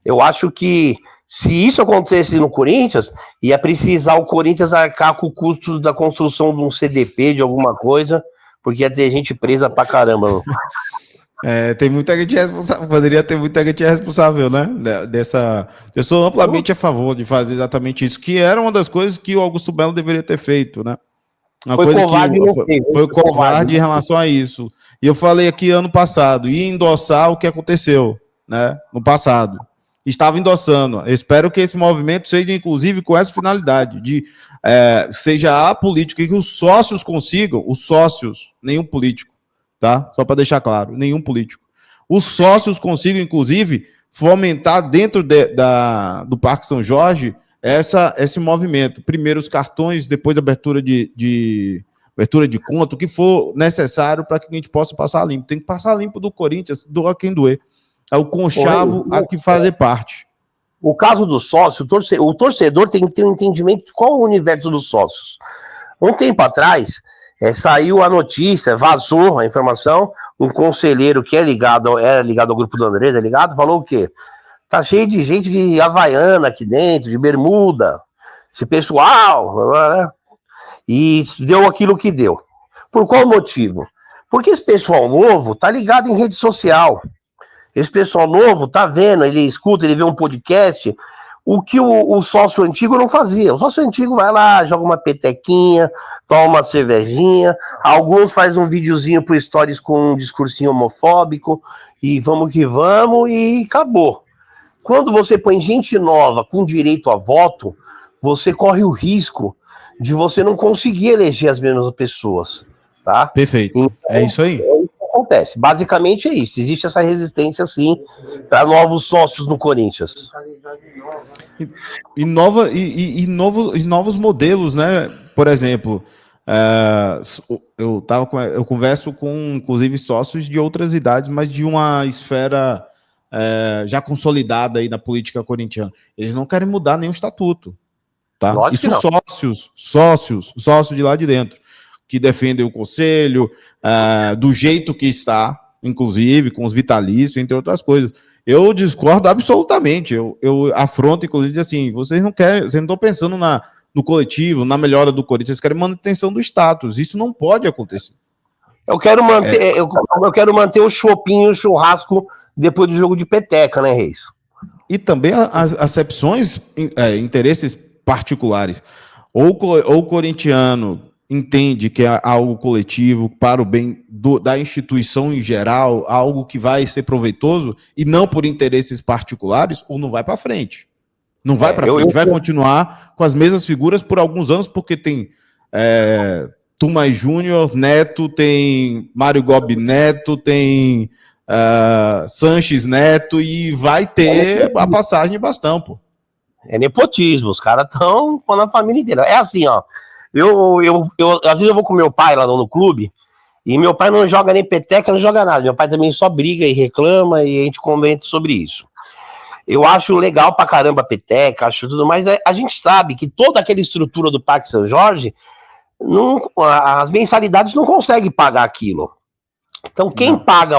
Eu acho que se isso acontecesse no Corinthians, ia precisar o Corinthians arcar com o custo da construção de um CDP, de alguma coisa, porque ia ter gente presa pra caramba. Tem muita gente responsável, poderia ter muita gente responsável, né? Eu sou amplamente a favor de fazer exatamente isso, que era uma das coisas que o Augusto Melo deveria ter feito, né? Foi covarde em relação a isso. E eu falei aqui ano passado, ia endossar o que aconteceu, né? No passado. Estava endossando. Eu espero que esse movimento seja, inclusive, com essa finalidade, de seja a política e que os sócios consigam, nenhum político, tá? Só para deixar claro, nenhum político. Os sócios consigam, inclusive, fomentar dentro do Parque São Jorge esse movimento. Primeiro os cartões, depois a abertura de conta, o que for necessário para que a gente possa passar limpo. Tem que passar limpo do Corinthians, doa quem doer. É o conchavo a que fazer parte. O caso do sócio, o torcedor tem que ter um entendimento de qual é o universo dos sócios. Um tempo atrás, saiu a notícia, vazou a informação, um conselheiro que era ligado ao grupo do André, falou o quê? Tá cheio de gente de Havaiana aqui dentro, de bermuda, esse pessoal, e deu aquilo que deu. Por qual motivo? Porque esse pessoal novo tá ligado em rede social. Esse pessoal novo tá vendo, ele escuta, ele vê um podcast, o que o sócio antigo não fazia. O sócio antigo vai lá, joga uma petequinha, toma uma cervejinha, alguns fazem um videozinho pro Stories com um discursinho homofóbico, e vamos que vamos, e acabou. Quando você põe gente nova com direito a voto, você corre o risco de você não conseguir eleger as mesmas pessoas, tá? Perfeito, então, é isso aí. Acontece. Basicamente é isso. Existe essa resistência, sim, para novos sócios no Corinthians. E novos modelos, né? Por exemplo, eu converso com, inclusive, sócios de outras idades, mas de uma esfera já consolidada aí na política corintiana. Eles não querem mudar nenhum estatuto, Tá? Lógico. Isso sócios de lá de dentro, que defendem o conselho, do jeito que está, inclusive, com os vitalícios, entre outras coisas. Eu discordo absolutamente. Eu afronto, inclusive, assim, vocês não estão pensando no coletivo, na melhora do Corinthians, vocês querem manutenção do status. Isso não pode acontecer. Eu quero manter o chopinho, o churrasco depois do jogo de peteca, né, Reis? E também as acepções, interesses particulares. Ou o corintiano entende que é algo coletivo para o bem da instituição em geral, algo que vai ser proveitoso, e não por interesses particulares, ou não vai para frente. Não vai para frente, vai continuar com as mesmas figuras por alguns anos, porque tem Tomás Júnior, Neto, tem Mário Gobi Neto, tem Sanches Neto, e vai ter a passagem de bastão, pô. É nepotismo, os caras estão na família inteira. É assim, ó. Às vezes eu vou com meu pai lá no clube, e meu pai não joga nem peteca, não joga nada. Meu pai também só briga e reclama, e a gente comenta sobre isso. Eu acho legal pra caramba a peteca, acho tudo, mas a gente sabe que toda aquela estrutura do Parque São Jorge, as mensalidades não conseguem pagar aquilo. Então, quem paga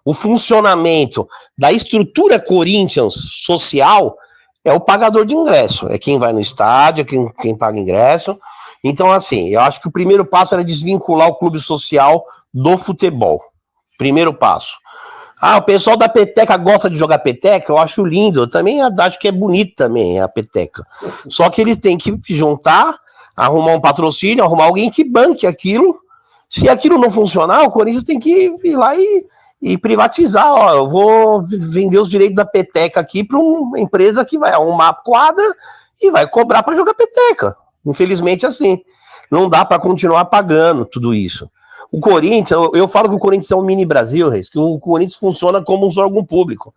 o funcionamento da estrutura Corinthians social é o pagador de ingresso, é quem vai no estádio, é quem paga ingresso. Então, assim, eu acho que o primeiro passo era desvincular o clube social do futebol. Primeiro passo. O pessoal da peteca gosta de jogar peteca, eu acho lindo, eu também acho que é bonito também a peteca. Só que eles têm que juntar, arrumar um patrocínio, arrumar alguém que banque aquilo. Se aquilo não funcionar, o Corinthians tem que ir lá e privatizar. Ó, eu vou vender os direitos da peteca aqui para uma empresa que vai arrumar a quadra e vai cobrar para jogar peteca. Infelizmente, assim, não dá para continuar pagando tudo isso. O Corinthians, eu falo que o Corinthians é um mini Brasil, Reis, que o Corinthians funciona como um órgão público.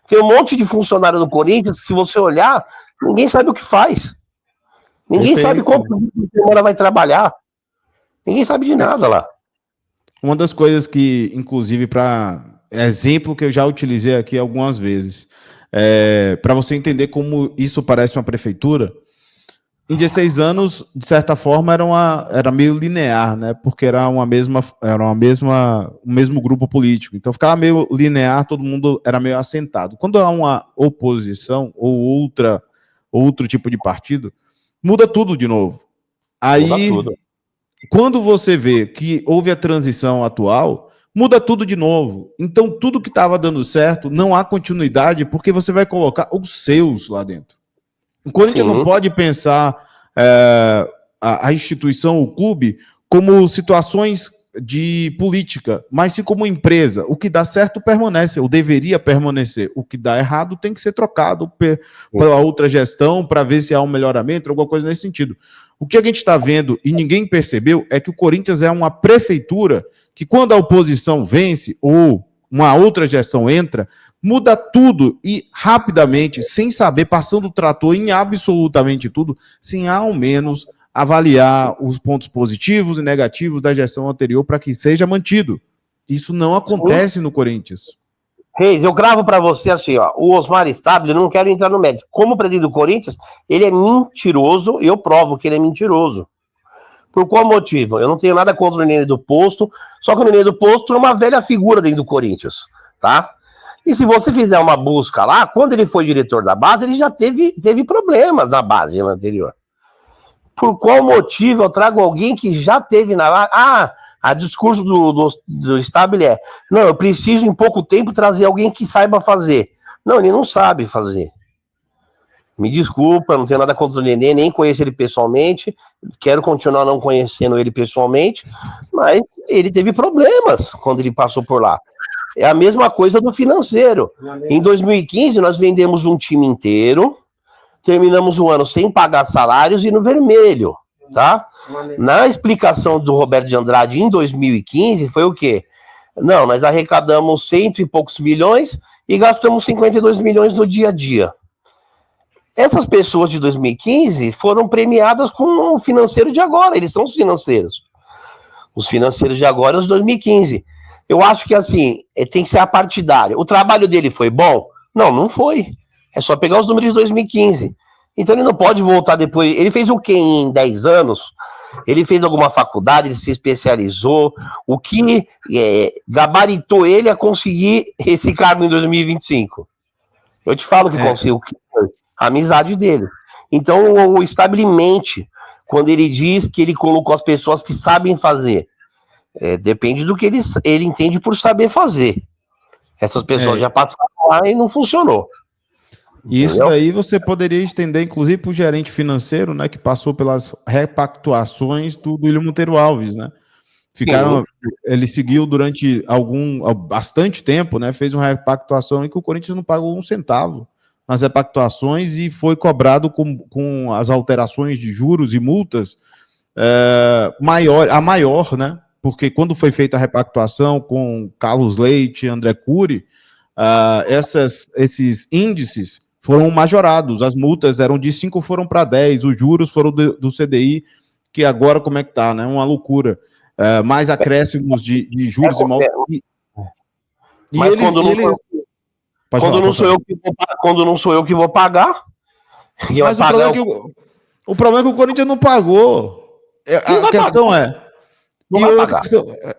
Tem um monte de funcionário do Corinthians, se você olhar, ninguém sabe o que faz. Ninguém sabe quanto semana vai trabalhar. Ninguém sabe de nada lá. Uma das coisas que, inclusive, para exemplo que eu já utilizei aqui algumas vezes, para você entender como isso parece uma prefeitura, em 16 anos, de certa forma, era meio linear, né? Porque era um mesmo grupo político. Então ficava meio linear, todo mundo era meio assentado. Quando há uma oposição ou outro tipo de partido, muda tudo de novo. Aí, quando você vê que houve a transição atual, muda tudo de novo. Então, tudo que estava dando certo, não há continuidade, porque você vai colocar os seus lá dentro. O Corinthians não pode pensar a instituição, o clube, como situações de política, mas sim como empresa. O que dá certo permanece, ou deveria permanecer. O que dá errado tem que ser trocado pela outra gestão para ver se há um melhoramento, alguma coisa nesse sentido. O que a gente está vendo e ninguém percebeu é que o Corinthians é uma prefeitura que, quando a oposição vence ou uma outra gestão entra, muda tudo e rapidamente, sem saber, passando o trator em absolutamente tudo, sem ao menos avaliar os pontos positivos e negativos da gestão anterior para que seja mantido. Isso não acontece no Corinthians. Reis, eu gravo para você assim, ó, o Osmar Stabile, eu não quero entrar no mérito. Como presidente do Corinthians, ele é mentiroso, eu provo que ele é mentiroso. Por qual motivo? Eu não tenho nada contra o Nenê do Posto, só que o Nenê do Posto é uma velha figura dentro do Corinthians, tá? E se você fizer uma busca lá, quando ele foi diretor da base, ele já teve problemas na base anterior. Por qual motivo eu trago alguém que já teve na base? A discurso do Stabile é, não, eu preciso em pouco tempo trazer alguém que saiba fazer. Não, ele não sabe fazer. Me desculpa, não tenho nada contra o Nenê, nem conheço ele pessoalmente, quero continuar não conhecendo ele pessoalmente, mas ele teve problemas quando ele passou por lá. É a mesma coisa do financeiro. Em 2015, nós vendemos um time inteiro, terminamos o ano sem pagar salários e no vermelho, tá? Na explicação do Roberto de Andrade em 2015, foi o quê? Não, nós arrecadamos 100 e poucos milhões e gastamos 52 milhões no dia a dia. Essas pessoas de 2015 foram premiadas com o financeiro de agora, eles são os financeiros. Os financeiros de agora, os 2015. Eu acho que, assim, tem que ser apartidário. O trabalho dele foi bom? Não, não foi. É só pegar os números de 2015. Então ele não pode voltar depois. Ele fez o quê em 10 anos? Ele fez alguma faculdade, ele se especializou. O que gabaritou ele a conseguir esse cargo em 2025? Eu te falo que conseguiu. A amizade dele. Então o estabelecimento, quando ele diz que ele colocou as pessoas que sabem fazer, depende do que ele entende por saber fazer. Essas pessoas já passaram lá e não funcionou. Isso daí você poderia estender, inclusive, para o gerente financeiro, né, que passou pelas repactuações do William Monteiro Alves, né? Ele seguiu durante bastante tempo, né? Fez uma repactuação em que o Corinthians não pagou um centavo nas repactuações e foi cobrado com as alterações de juros e multas maior, né? Porque quando foi feita a repactuação com Carlos Leite, André Cury, esses índices foram majorados, as multas eram de 5, foram para 10, os juros foram do CDI, que agora como é que tá, né? Uma loucura. Mais acréscimos de juros e multas. Mas quando não sou eu que vou pagar. Mas o problema é que o Corinthians não pagou. A questão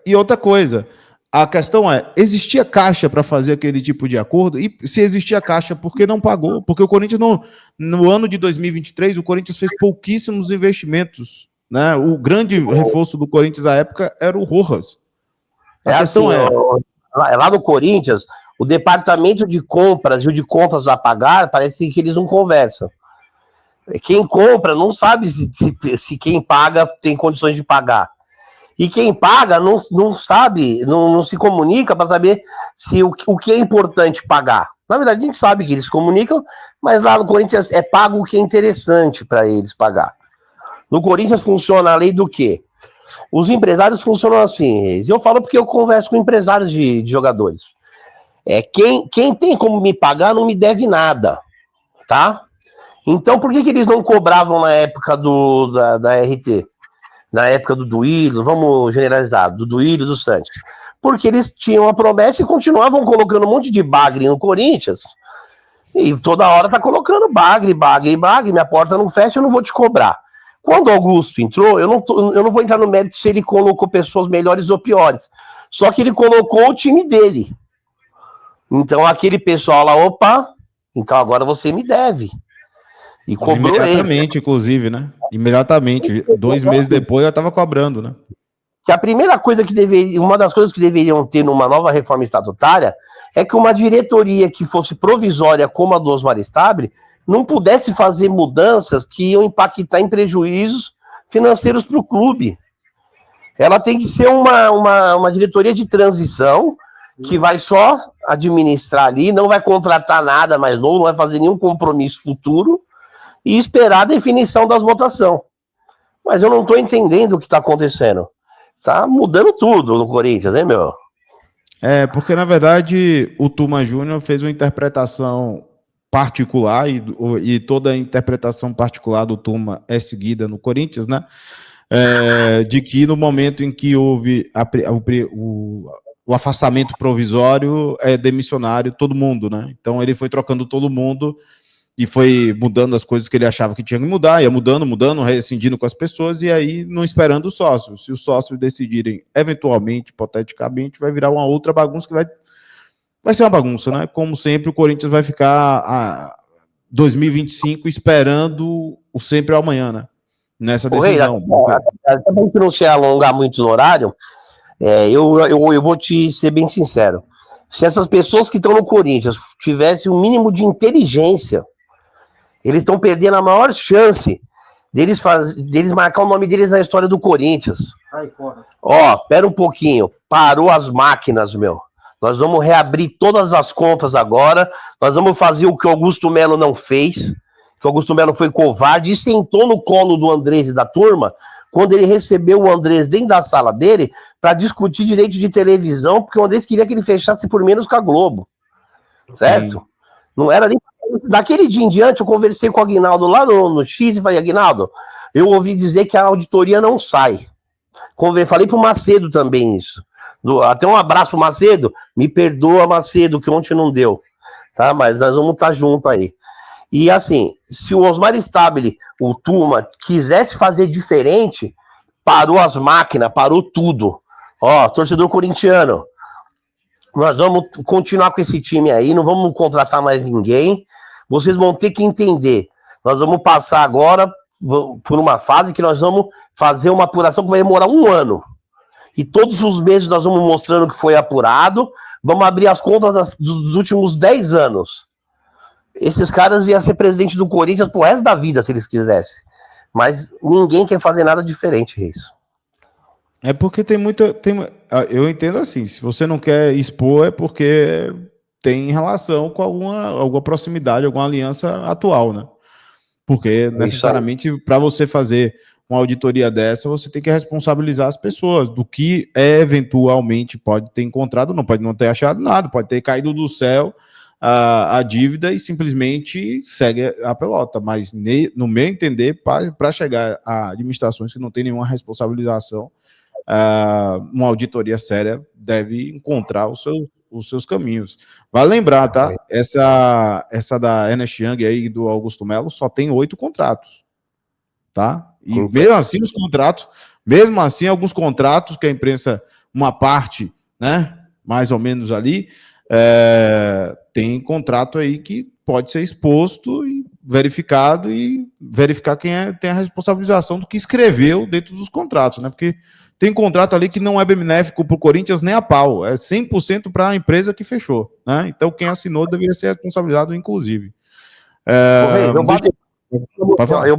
e outra coisa, a questão existia caixa para fazer aquele tipo de acordo? E se existia caixa, por que não pagou? Porque o Corinthians, no ano de 2023, o Corinthians fez pouquíssimos investimentos, né? O grande reforço do Corinthians à época era o Rojas. A questão lá no Corinthians, o departamento de compras e o de contas a pagar, parece que eles não conversam. Quem compra não sabe se quem paga tem condições de pagar. E quem paga não sabe, não se comunica para saber se o que é importante pagar. Na verdade, a gente sabe que eles se comunicam, mas lá no Corinthians é pago o que é interessante para eles pagar. No Corinthians funciona a lei do quê? Os empresários funcionam assim. Eu falo porque eu converso com empresários de jogadores. Quem tem como me pagar não me deve nada, tá? Então, por que eles não cobravam na época da RT? Na época do Duílio, vamos generalizar, do Duílio e do Santos. Porque eles tinham a promessa e continuavam colocando um monte de bagre no Corinthians. E toda hora tá colocando bagre, minha porta não fecha, eu não vou te cobrar. Quando o Augusto entrou, eu não vou entrar no mérito se ele colocou pessoas melhores ou piores. Só que ele colocou o time dele. Então aquele pessoal lá, opa, então agora você me deve. E cobrou imediatamente, inclusive, né? Imediatamente. 2 meses depois eu tava cobrando, né? Que a primeira coisa uma das coisas que deveriam ter numa nova reforma estatutária é que uma diretoria que fosse provisória como a do Osmar Stabile não pudesse fazer mudanças que iam impactar em prejuízos financeiros para o clube. Ela tem que ser uma diretoria de transição que vai só administrar ali, não vai contratar nada mais novo, não vai fazer nenhum compromisso futuro e esperar a definição das votações. Mas eu não estou entendendo o que está acontecendo. Tá mudando tudo no Corinthians, né, meu? Porque na verdade o Tuma Júnior fez uma interpretação particular e toda a interpretação particular do Tuma é seguida no Corinthians, né? De que no momento em que houve o afastamento provisório, demissionário todo mundo, né? Então ele foi trocando todo mundo e foi mudando as coisas que ele achava que tinha que mudar, ia mudando, rescindindo com as pessoas, e aí não esperando os sócios. Se os sócios decidirem, eventualmente, hipoteticamente, vai virar uma outra bagunça que vai ser uma bagunça, né? Como sempre, o Corinthians vai ficar a 2025 esperando o sempre amanhã, né? Nessa decisão. Para não se alongar muito no horário, eu vou te ser bem sincero. Se essas pessoas que estão no Corinthians tivessem um mínimo de inteligência, eles estão perdendo a maior chance deles marcar o nome deles na história do Corinthians. Pera um pouquinho. Parou as máquinas, meu. Nós vamos reabrir todas as contas agora. Nós vamos fazer o que o Augusto Melo não fez. Que o Augusto Melo foi covarde e sentou no colo do Andrés e da turma quando ele recebeu o Andrés dentro da sala dele para discutir direito de televisão, porque o Andrés queria que ele fechasse por menos com a Globo. Certo? Sim. Não era nem... Daquele dia em diante, eu conversei com o Aguinaldo lá no X e falei, Aguinaldo, eu ouvi dizer que a auditoria não sai. Falei pro Macedo também isso. Até um abraço pro Macedo. Me perdoa, Macedo, que ontem não deu. Tá? Mas nós vamos estar junto aí. E assim, se o Osmar Stabile, o Turma, quisesse fazer diferente, parou as máquinas, parou tudo. Ó, torcedor corintiano, nós vamos continuar com esse time aí, não vamos contratar mais ninguém. Vocês vão ter que entender. Nós vamos passar agora por uma fase que nós vamos fazer uma apuração que vai demorar 1 ano. E todos os meses nós vamos mostrando que foi apurado. Vamos abrir as contas dos últimos 10 anos. Esses caras iam ser presidente do Corinthians pro resto da vida, se eles quisessem. Mas ninguém quer fazer nada diferente, Reis. É porque eu entendo assim, se você não quer expor é porque tem relação com alguma proximidade, alguma aliança atual, né? Porque necessariamente para você fazer uma auditoria dessa, você tem que responsabilizar as pessoas do que eventualmente pode ter encontrado, não pode não ter achado nada, pode ter caído do céu a dívida e simplesmente segue a pelota. Mas, no meu entender, para chegar a administrações que não tem nenhuma responsabilização, uma auditoria séria deve encontrar os seus caminhos. Vale lembrar, tá? Essa da Ernest Young aí do Augusto Melo só tem 8 contratos, tá? E mesmo assim alguns contratos que a imprensa, uma parte, né, mais ou menos ali, tem contrato aí que pode ser exposto e verificado e verificar quem tem a responsabilização do que escreveu dentro dos contratos, né? Porque tem contrato ali que não é benéfico para o Corinthians nem a pau, é 100% para a empresa que fechou, né? Então quem assinou deveria ser responsabilizado, inclusive. Eu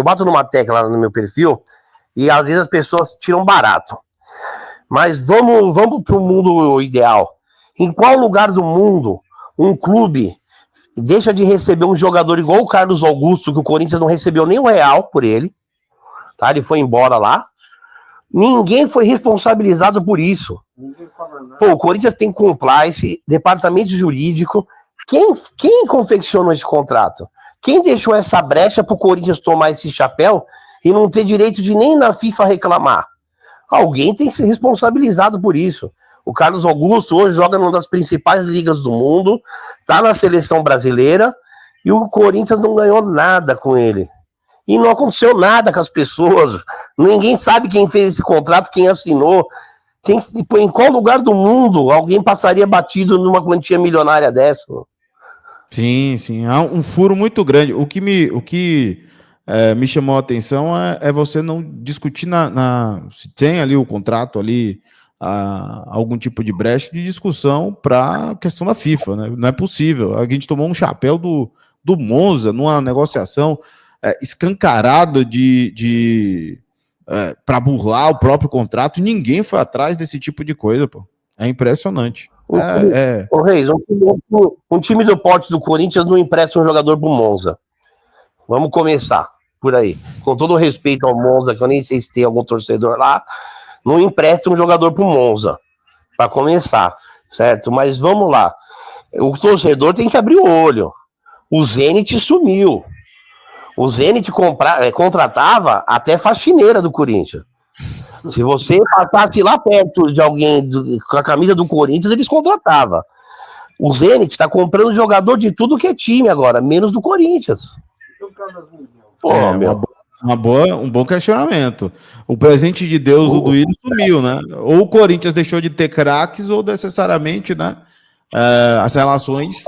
bato numa tecla lá no meu perfil e às vezes as pessoas tiram barato. Mas vamos para o mundo ideal. Em qual lugar do mundo um clube deixa de receber um jogador igual o Carlos Augusto, que o Corinthians não recebeu nem R$1 por ele, tá? Ele foi embora lá. Ninguém foi responsabilizado por isso. Pô, o Corinthians tem compliance, departamento jurídico. Quem confeccionou esse contrato? Quem deixou essa brecha pro Corinthians tomar esse chapéu e não ter direito de nem na FIFA reclamar? Alguém tem que ser responsabilizado por isso. O Carlos Augusto hoje joga numa das principais ligas do mundo, tá na seleção brasileira e o Corinthians não ganhou nada com ele. E não aconteceu nada com as pessoas. Ninguém sabe quem fez esse contrato, quem assinou. Em qual lugar do mundo alguém passaria batido numa quantia milionária dessa? Sim. Há um furo muito grande. O que me chamou a atenção é você não discutir se tem ali o contrato ali, algum tipo de brecha de discussão para a questão da FIFA, né? Não é possível. A gente tomou um chapéu do Monza numa negociação escancarado para burlar o próprio contrato. Ninguém foi atrás desse tipo de coisa, pô. É impressionante. Reis, um time do porte do Corinthians não empresta um jogador pro Monza. Vamos começar por aí. Com todo respeito ao Monza, que eu nem sei se tem algum torcedor lá, não empresta um jogador pro Monza, para começar, certo? Mas vamos lá. O torcedor tem que abrir o olho. O Zenit sumiu. O Zenit contratava até faxineira do Corinthians. Se você passasse lá perto de alguém com a camisa do Corinthians, eles contratavam. O Zenit está comprando jogador de tudo que é time agora, menos do Corinthians. Pô, um bom questionamento. O presente de Deus do Duílio sumiu, né? Ou o Corinthians deixou de ter craques, ou necessariamente, né? As relações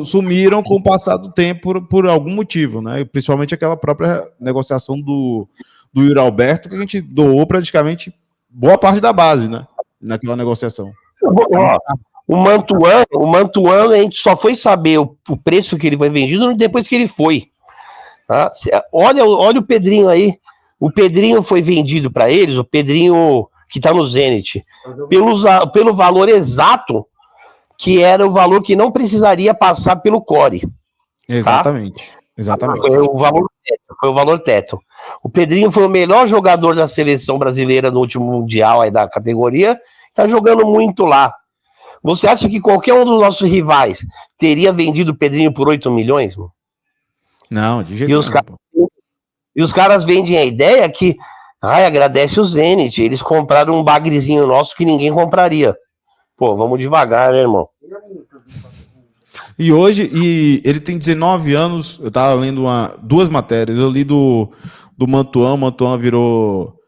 sumiram com o passar do tempo por algum motivo, né? Principalmente aquela própria negociação do Yuri Alberto, que a gente doou praticamente boa parte da base, né? Naquela negociação. O Mantuano, a gente só foi saber o preço que ele foi vendido depois que ele foi. Tá? Olha o Pedrinho aí. O Pedrinho foi vendido para eles, o Pedrinho que está no Zenit, pelo valor exato, que era o valor que não precisaria passar pelo Core. Exatamente. Tá? Exatamente. Foi o valor teto. O Pedrinho foi o melhor jogador da seleção brasileira no último Mundial aí da categoria. Está jogando muito lá. Você acha que qualquer um dos nossos rivais teria vendido o Pedrinho por 8 milhões? Mano? Não, de jeito nenhum. E os caras vendem a ideia que agradece o Zenit. Eles compraram um bagrezinho nosso que ninguém compraria. Pô, vamos devagar, né, irmão? E hoje, ele tem 19 anos, eu tava lendo duas matérias, eu li do Mantuan, o Mantuan virou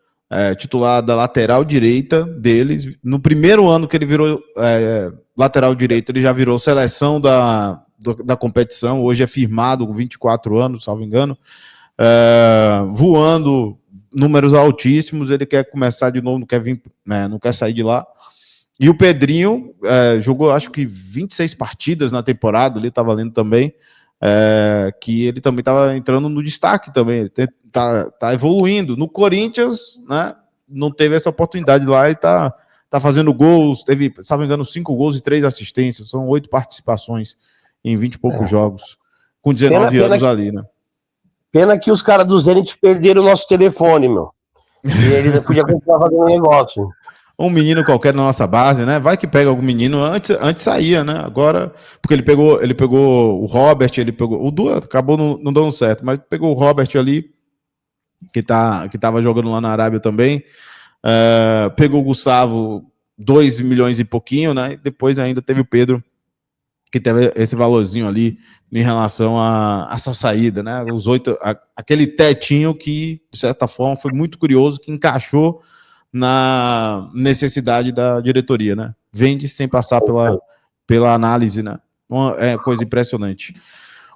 titular da lateral direita deles, no primeiro ano que ele virou lateral direito, ele já virou seleção da competição, hoje é firmado com 24 anos, salvo engano, voando, números altíssimos, ele quer começar de novo, não quer vir, não quer sair de lá. E o Pedrinho jogou, acho que 26 partidas na temporada, ele estava lendo também, que ele também estava entrando no destaque também, ele tá evoluindo. No Corinthians, né, não teve essa oportunidade lá, ele tá fazendo gols, teve, se não me engano, 5 gols e 3 assistências, são 8 participações em 20 e poucos jogos, com 19 anos ali, né? Pena que os caras do Zenit perderam o nosso telefone, meu. E eles podiam continuar fazendo negócio. Um menino qualquer na nossa base, né? Vai que pega algum menino, antes saía, né? Agora, porque ele pegou o Robert, ele pegou o Dua, acabou não dando certo, mas pegou o Robert ali, que tava jogando lá na Arábia também, pegou o Gustavo, 2 milhões e pouquinho, né? E depois ainda teve o Pedro, que teve esse valorzinho ali em relação a essa saída, né? Os 8, aquele tetinho que, de certa forma, foi muito curioso, que encaixou na necessidade da diretoria, né? Vende sem passar pela análise, né? É coisa impressionante.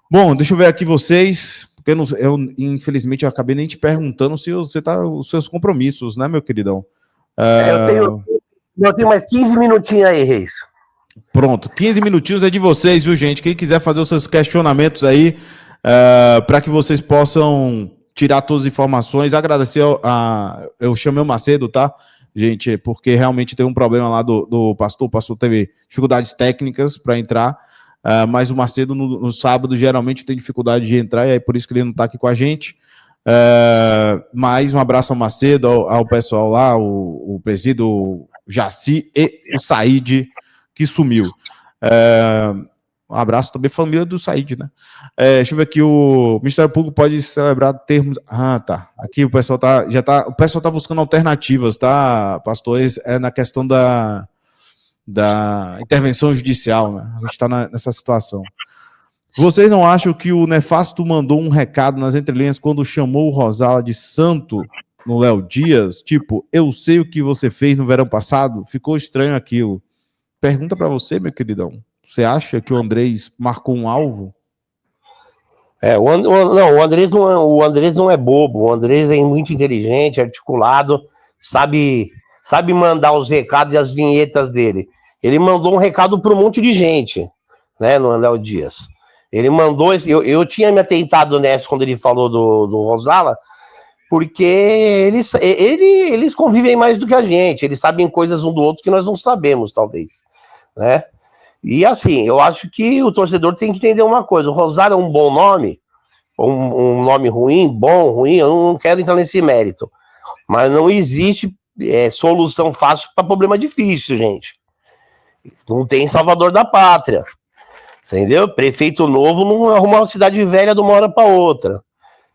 Bom, deixa eu ver aqui vocês, porque eu infelizmente eu acabei nem te perguntando se você tá os seus compromissos, né, meu queridão? Eu tenho mais 15 minutinhos aí, Reis. Pronto, 15 minutinhos é de vocês, viu, gente? Quem quiser fazer os seus questionamentos aí, para que vocês possam tirar todas as informações, agradecer eu chamei o Macedo, tá, gente, porque realmente tem um problema lá do pastor, o pastor teve dificuldades técnicas para entrar, mas o Macedo no sábado geralmente tem dificuldade de entrar, e é por isso que ele não está aqui com a gente. Mais um abraço ao Macedo, ao pessoal lá, o presídio, o Jaci e o Said, que sumiu. Um abraço também, família do Said, né? Deixa eu ver aqui, o Ministério Público pode celebrar termos... tá. Aqui o pessoal o pessoal tá buscando alternativas, tá, pastor? Na questão da intervenção judicial, né? A gente está nessa situação. Vocês não acham que o Nefasto mandou um recado nas entrelinhas quando chamou o Rosala de santo no Léo Dias? Tipo, eu sei o que você fez no verão passado? Ficou estranho aquilo. Pergunta para você, meu queridão. Você acha que o Andrés marcou um alvo? O Andrés não é bobo. O Andrés é muito inteligente, articulado, sabe mandar os recados e as vinhetas dele. Ele mandou um recado para um monte de gente, né, no Léo Dias. Ele mandou... Eu tinha me atentado nessa quando ele falou do Rosala, porque eles convivem mais do que a gente. Eles sabem coisas um do outro que nós não sabemos, talvez, né? E assim, eu acho que o torcedor tem que entender uma coisa: o Rosala é um bom nome, um nome ruim, bom, ruim, eu não quero entrar nesse mérito, mas não existe solução fácil para problema difícil, gente. Não tem salvador da pátria, entendeu? Prefeito novo não arruma uma cidade velha de uma hora para outra,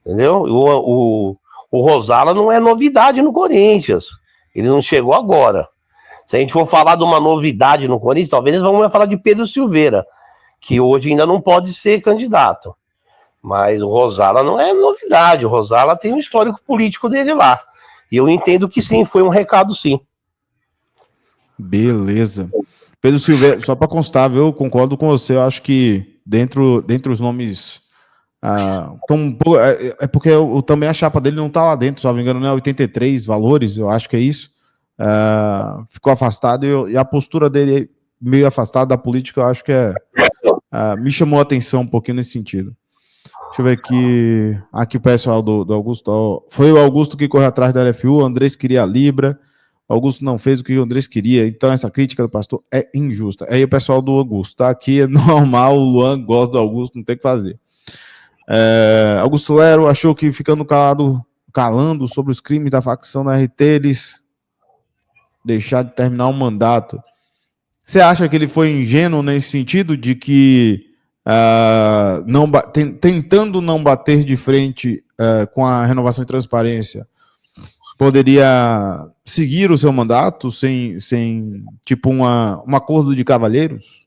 entendeu? O Rosala não é novidade no Corinthians, ele não chegou agora. Se a gente for falar de uma novidade no Corinthians, talvez vamos falar de Pedro Silveira, que hoje ainda não pode ser candidato. Mas o Rosala não é novidade, o Rosala tem um histórico político dele lá. E eu entendo que sim, foi um recado sim. Beleza. Pedro Silveira, só para constar, eu concordo com você, eu acho que dentre os nomes... porque também a chapa dele não está lá dentro, se não me engano, não é 83 valores, eu acho que é isso. Ficou afastado e a postura dele meio afastada da política, eu acho que me chamou a atenção um pouquinho nesse sentido. Deixa eu ver aqui o pessoal do Augusto, foi o Augusto que correu atrás da LFU, o Andrés queria a Libra, o Augusto não fez o que o Andrés queria, então essa crítica do pastor é injusta. Aí o pessoal do Augusto, tá aqui, é normal, o Luan gosta do Augusto, não tem o que fazer. Augusto Lero achou que ficando calando sobre os crimes da facção da RT, eles deixar de terminar o mandato. Você acha que ele foi ingênuo nesse sentido de que tentando não bater de frente com a renovação e transparência, poderia seguir o seu mandato sem tipo um acordo de cavalheiros?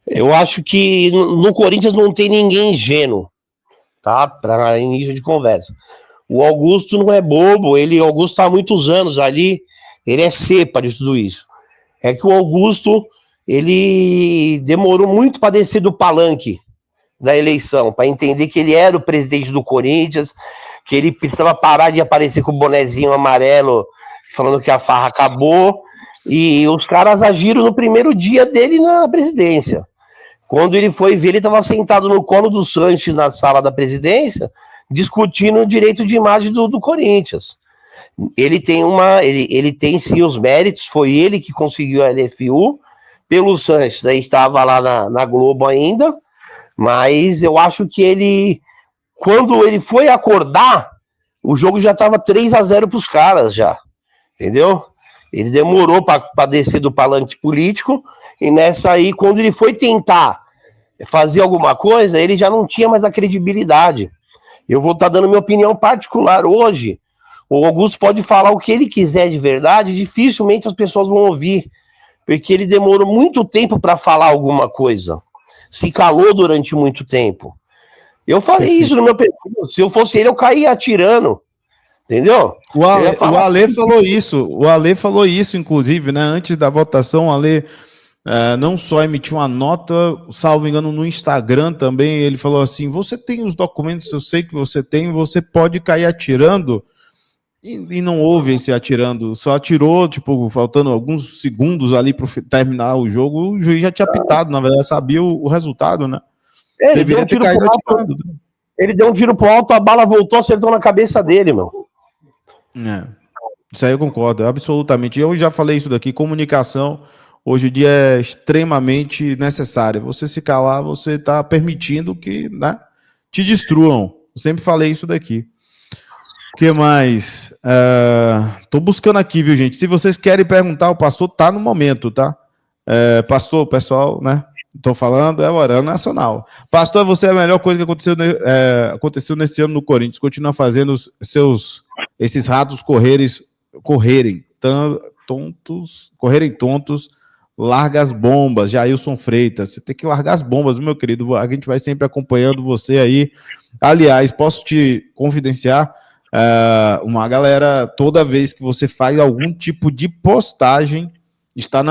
Eu acho que no Corinthians não tem ninguém ingênuo, tá? Para início de conversa. O Augusto não é bobo, o Augusto está há muitos anos ali, ele é cepa de tudo isso. É que o Augusto, ele demorou muito para descer do palanque da eleição, para entender que ele era o presidente do Corinthians, que ele precisava parar de aparecer com o bonezinho amarelo, falando que a farra acabou, e os caras agiram no primeiro dia dele na presidência. Quando ele foi ver, ele estava sentado no colo do Sanches na sala da presidência, discutindo o direito de imagem do Corinthians. Ele tem sim os méritos, foi ele que conseguiu a LFU, pelo Sanches, aí estava lá na Globo ainda, mas eu acho que quando ele foi acordar, o jogo já estava 3-0 para os caras já, entendeu? Ele demorou para descer do palanque político, e nessa aí, quando ele foi tentar fazer alguma coisa, ele já não tinha mais a credibilidade. Eu vou estar dando minha opinião particular hoje. O Augusto pode falar o que ele quiser de verdade, dificilmente as pessoas vão ouvir, porque ele demorou muito tempo para falar alguma coisa. Se calou durante muito tempo. Eu falei isso no meu perfil. Se eu fosse ele, eu caía atirando. Entendeu? O Ale falou isso. O Ale falou isso, inclusive, né? Antes da votação, o Ale não só emitiu uma nota, salvo engano, no Instagram também. Ele falou assim: você tem os documentos, eu sei que você tem, você pode cair atirando. E não houve esse atirando, só atirou, tipo, faltando alguns segundos ali para terminar o jogo, o juiz já tinha apitado, na verdade, sabia o resultado, né? Ele deu um tiro pro alto, ele deu um tiro pro alto, a bala voltou, acertou na cabeça dele, meu. Isso aí eu concordo, absolutamente. Eu já falei isso daqui, comunicação, hoje em dia é extremamente necessária. Você se calar, você está permitindo que, né, te destruam. Eu sempre falei isso daqui. O que mais? Tô buscando aqui, viu, gente? Se vocês querem perguntar, o pastor tá no momento, tá? Pastor, pessoal, né? Tô falando, é o Horário Nacional. Pastor, você é a melhor coisa que aconteceu nesse ano no Corinthians. Continua fazendo esses ratos correrem tontos, larga as bombas. Jailson Freitas, você tem que largar as bombas, meu querido. A gente vai sempre acompanhando você aí. Aliás, posso te confidenciar? Uma galera, toda vez que você faz algum tipo de postagem, está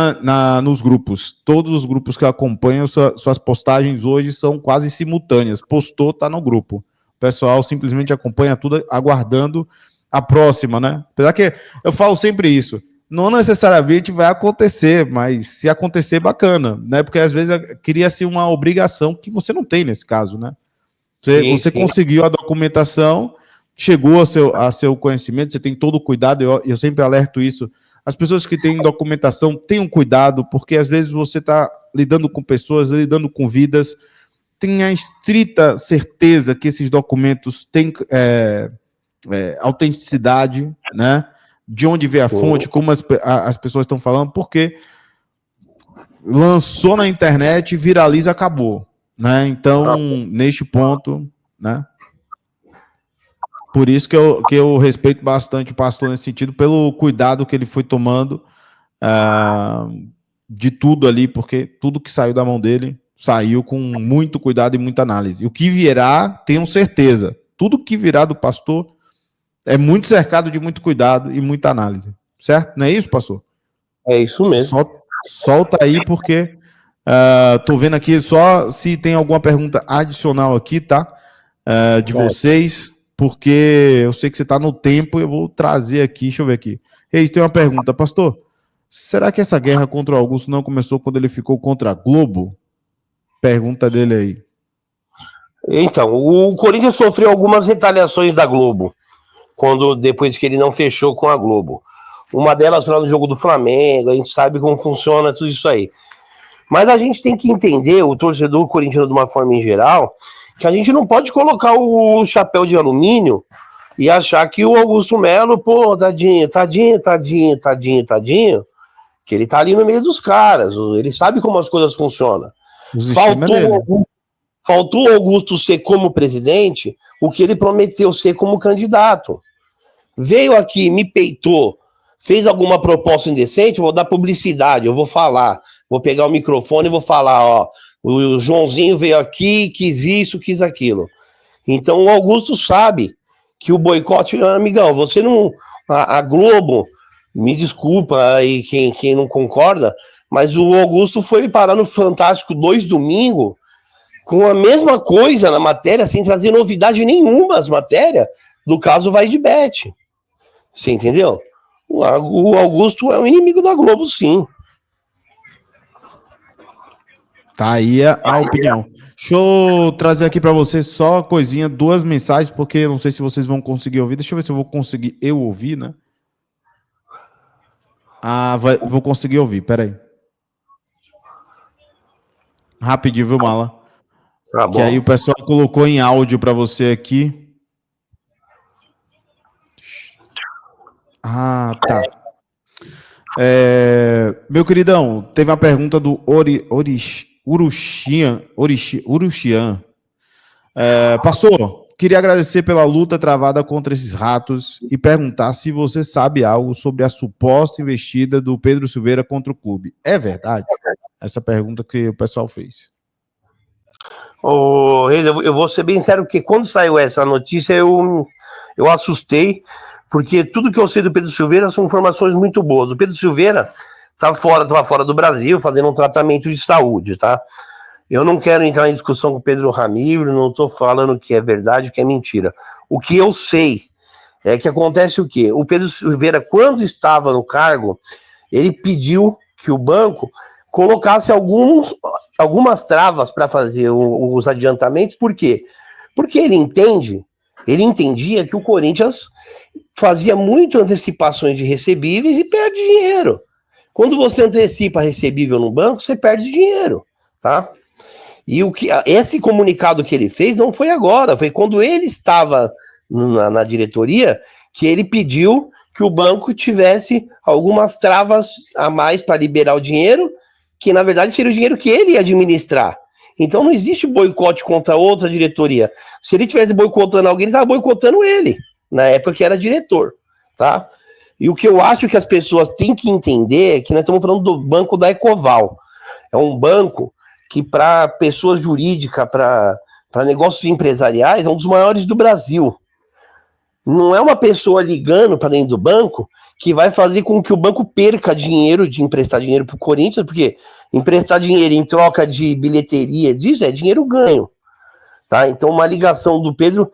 nos grupos. Todos os grupos que acompanham suas postagens hoje são quase simultâneas. Postou, tá no grupo. O pessoal simplesmente acompanha tudo, aguardando a próxima, né? Apesar que eu falo sempre isso, não necessariamente vai acontecer, mas se acontecer, bacana, né? Porque às vezes cria-se uma obrigação que você não tem nesse caso, né? Você conseguiu a documentação, chegou a seu conhecimento, você tem todo o cuidado, eu sempre alerto isso. As pessoas que têm documentação, tenham cuidado, porque às vezes você está lidando com pessoas, lidando com vidas, tem a estrita certeza que esses documentos têm autenticidade, né? De onde vem a fonte, como as pessoas estão falando, porque lançou na internet, viraliza, acabou, né? Então, neste ponto, né? Por isso que eu respeito bastante o pastor nesse sentido, pelo cuidado que ele foi tomando de tudo ali, porque tudo que saiu da mão dele saiu com muito cuidado e muita análise. O que virá, tenham certeza, tudo que virá do pastor é muito cercado de muito cuidado e muita análise, certo? Não é isso, pastor? É isso mesmo. Solta aí, porque tô vendo aqui só se tem alguma pergunta adicional aqui, tá? De vocês, porque eu sei que você está no tempo, eu vou trazer aqui, deixa eu ver aqui. Tem uma pergunta, pastor, será que essa guerra contra o Augusto não começou quando ele ficou contra a Globo? Pergunta dele aí. Então, o Corinthians sofreu algumas retaliações da Globo, depois que ele não fechou com a Globo. Uma delas lá no jogo do Flamengo, a gente sabe como funciona tudo isso aí. Mas a gente tem que entender, o torcedor corintiano de uma forma em geral, que a gente não pode colocar o chapéu de alumínio e achar que o Augusto Melo, pô, tadinho, que ele tá ali no meio dos caras, ele sabe como as coisas funcionam. Faltou o Augusto ser como presidente o que ele prometeu ser como candidato. Veio aqui, me peitou, fez alguma proposta indecente, vou dar publicidade, eu vou falar, vou pegar o microfone e vou falar, ó, O Joãozinho veio aqui, quis isso, quis aquilo. Então o Augusto sabe que o boicote, amigão, você não... A Globo, me desculpa aí quem não concorda, mas o Augusto foi parar no Fantástico 2 domingo com a mesma coisa na matéria, sem trazer novidade nenhuma às matérias do caso Vai de Bet. Você entendeu? O Augusto é um inimigo da Globo, sim. Tá aí a opinião. Deixa eu trazer aqui para vocês só coisinha, 2 mensagens, porque eu não sei se vocês vão conseguir ouvir. Deixa eu ver se eu vou conseguir ouvir, né? Vou conseguir ouvir, peraí. Rapidinho, viu, Mala? Tá bom. Que aí o pessoal colocou em áudio para você aqui. Tá. Meu queridão, teve uma pergunta do Uruxian. Pastor, queria agradecer pela luta travada contra esses ratos e perguntar se você sabe algo sobre a suposta investida do Pedro Silveira contra o clube. É verdade? Essa pergunta que o pessoal fez. Reis, eu vou ser bem sério, porque quando saiu essa notícia eu assustei, porque tudo que eu sei do Pedro Silveira são informações muito boas. O Pedro Silveira estava fora do Brasil, fazendo um tratamento de saúde, tá? Eu não quero entrar em discussão com o Pedro Ramiro, não estou falando que é verdade, que é mentira. O que eu sei é que acontece o quê? O Pedro Silveira, quando estava no cargo, ele pediu que o banco colocasse algumas travas para fazer os adiantamentos. Por quê? Porque ele entendia que o Corinthians fazia muito antecipações de recebíveis e perde dinheiro. Quando você antecipa recebível no banco, você perde dinheiro, tá? E esse comunicado que ele fez não foi agora, foi quando ele estava na diretoria que ele pediu que o banco tivesse algumas travas a mais para liberar o dinheiro, que na verdade seria o dinheiro que ele ia administrar. Então não existe boicote contra outra diretoria. Se ele estivesse boicotando alguém, ele estava boicotando ele, na época que era diretor, tá? E o que eu acho que as pessoas têm que entender é que nós estamos falando do banco da Ecoval. É um banco que para pessoas jurídicas, para negócios empresariais, é um dos maiores do Brasil. Não é uma pessoa ligando para dentro do banco que vai fazer com que o banco perca dinheiro de emprestar dinheiro para o Corinthians, porque emprestar dinheiro em troca de bilheteria disso é dinheiro ganho. Tá? Então, uma ligação do Pedro,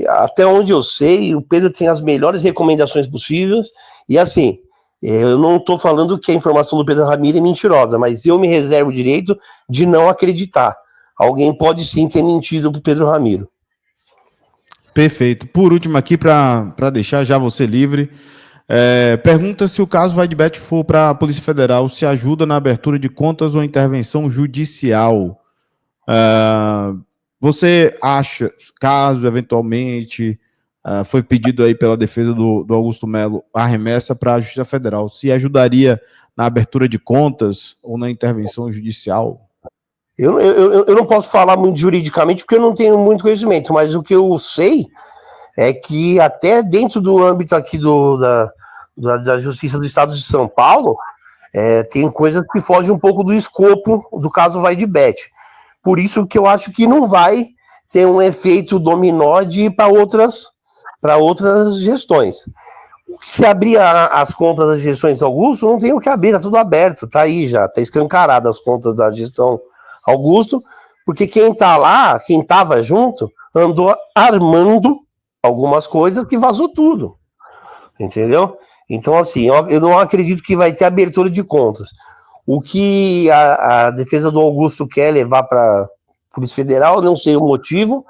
até onde eu sei, o Pedro tem as melhores recomendações possíveis, e assim, eu não estou falando que a informação do Pedro Ramiro é mentirosa, mas eu me reservo o direito de não acreditar. Alguém pode sim ter mentido para o Pedro Ramiro. Perfeito. Por último aqui, para deixar já você livre, pergunta se o caso Vai de Bet for para a Polícia Federal, se ajuda na abertura de contas ou intervenção judicial. Você acha, caso eventualmente foi pedido aí pela defesa do Augusto Melo a remessa para a Justiça Federal, se ajudaria na abertura de contas ou na intervenção judicial? Eu não posso falar muito juridicamente porque eu não tenho muito conhecimento, mas o que eu sei é que até dentro do âmbito aqui da Justiça do Estado de São Paulo, tem coisas que fogem um pouco do escopo do caso Vai de Bet. Por isso que eu acho que não vai ter um efeito dominó de ir para outras gestões. Se abrir as contas das gestões Augusto, não tem o que abrir, tá tudo aberto, tá aí já, tá escancarado as contas da gestão Augusto, porque quem tá lá, quem tava junto, andou armando algumas coisas que vazou tudo, entendeu? Então, assim, eu não acredito que vai ter abertura de contas. O que a defesa do Augusto quer levar para Polícia Federal, não sei o motivo,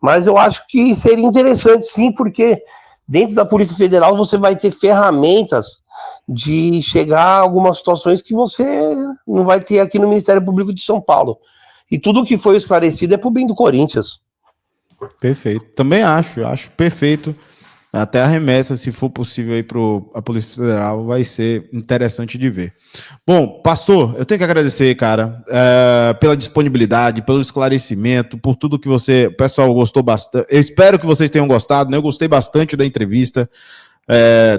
mas eu acho que seria interessante sim, porque dentro da Polícia Federal você vai ter ferramentas de chegar a algumas situações que você não vai ter aqui no Ministério Público de São Paulo. E tudo que foi esclarecido é pro bem do Corinthians. Perfeito. Também acho perfeito. Até a remessa, se for possível, aí para a Polícia Federal, vai ser interessante de ver. Bom, pastor, eu tenho que agradecer, cara, pela disponibilidade, pelo esclarecimento, por tudo que o pessoal gostou bastante. Eu espero que vocês tenham gostado, né? Eu gostei bastante da entrevista,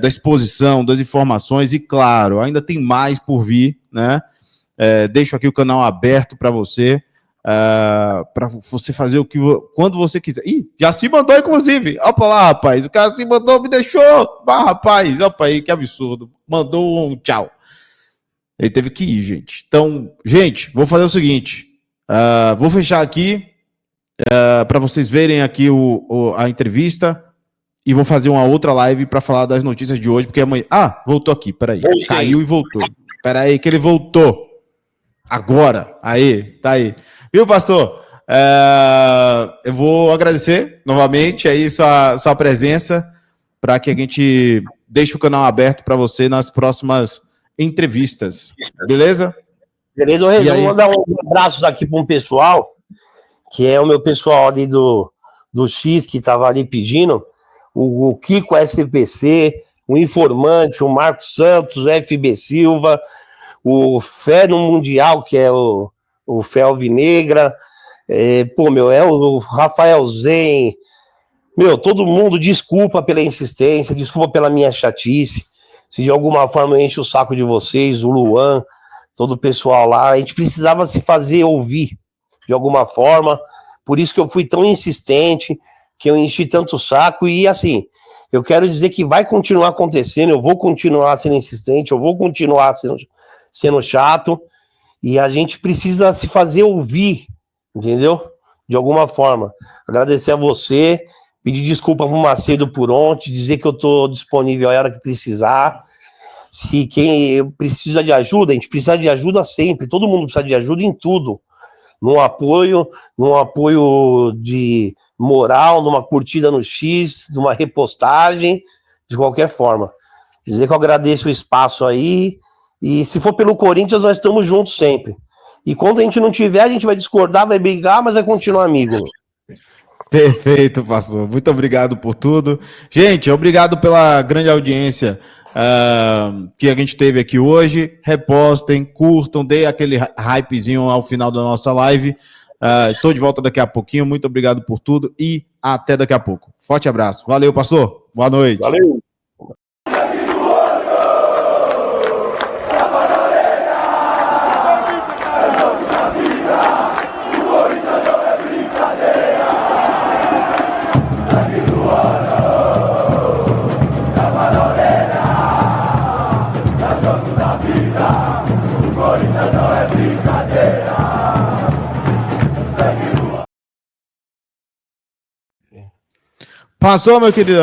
da exposição, das informações, e claro, ainda tem mais por vir, né? Deixo aqui o canal aberto para você. para você fazer quando você quiser. Ih, já se mandou, inclusive. Opa lá, rapaz. O cara se mandou, me deixou. Ah, rapaz, opa aí, que absurdo. Mandou um tchau. Ele teve que ir, gente. Então, gente, vou fazer o seguinte. Vou fechar aqui para vocês verem aqui a entrevista e vou fazer uma outra live para falar das notícias de hoje, porque amanhã... voltou aqui, peraí. Caiu e voltou. Peraí que ele voltou. Agora. Aí, tá aí. Viu, pastor? Eu vou agradecer novamente aí sua presença para que a gente deixe o canal aberto para você nas próximas entrevistas. Beleza? Beleza, eu vou mandar um abraço aqui para um pessoal, que é o meu pessoal ali do X, que estava ali pedindo, o Kiko SPC, o Informante, o Marcos Santos, o FB Silva, o no Mundial, que é o Fé Alvinegra, o Rafael Zen, todo mundo, desculpa pela insistência, desculpa pela minha chatice, se de alguma forma eu encho o saco de vocês, o Luan, todo o pessoal lá, a gente precisava se fazer ouvir de alguma forma, por isso que eu fui tão insistente, que eu enchi tanto o saco, e assim, eu quero dizer que vai continuar acontecendo, eu vou continuar sendo insistente, eu vou continuar sendo chato, e a gente precisa se fazer ouvir, entendeu? De alguma forma. Agradecer a você, pedir desculpa pro Macedo por ontem, dizer que eu tô disponível a hora que precisar. Se quem precisa de ajuda, a gente precisa de ajuda sempre, todo mundo precisa de ajuda em tudo. Num apoio de moral, numa curtida no X, numa repostagem, de qualquer forma. Dizer que eu agradeço o espaço aí, e se for pelo Corinthians, nós estamos juntos sempre. E quando a gente não tiver, a gente vai discordar, vai brigar, mas vai continuar amigo. Perfeito, pastor. Muito obrigado por tudo. Gente, obrigado pela grande audiência que a gente teve aqui hoje. Repostem, curtam, dê aquele hypezinho ao final da nossa live. Estou de volta daqui a pouquinho. Muito obrigado por tudo e até daqui a pouco. Forte abraço. Valeu, pastor. Boa noite. Valeu. Passou, meu queridão.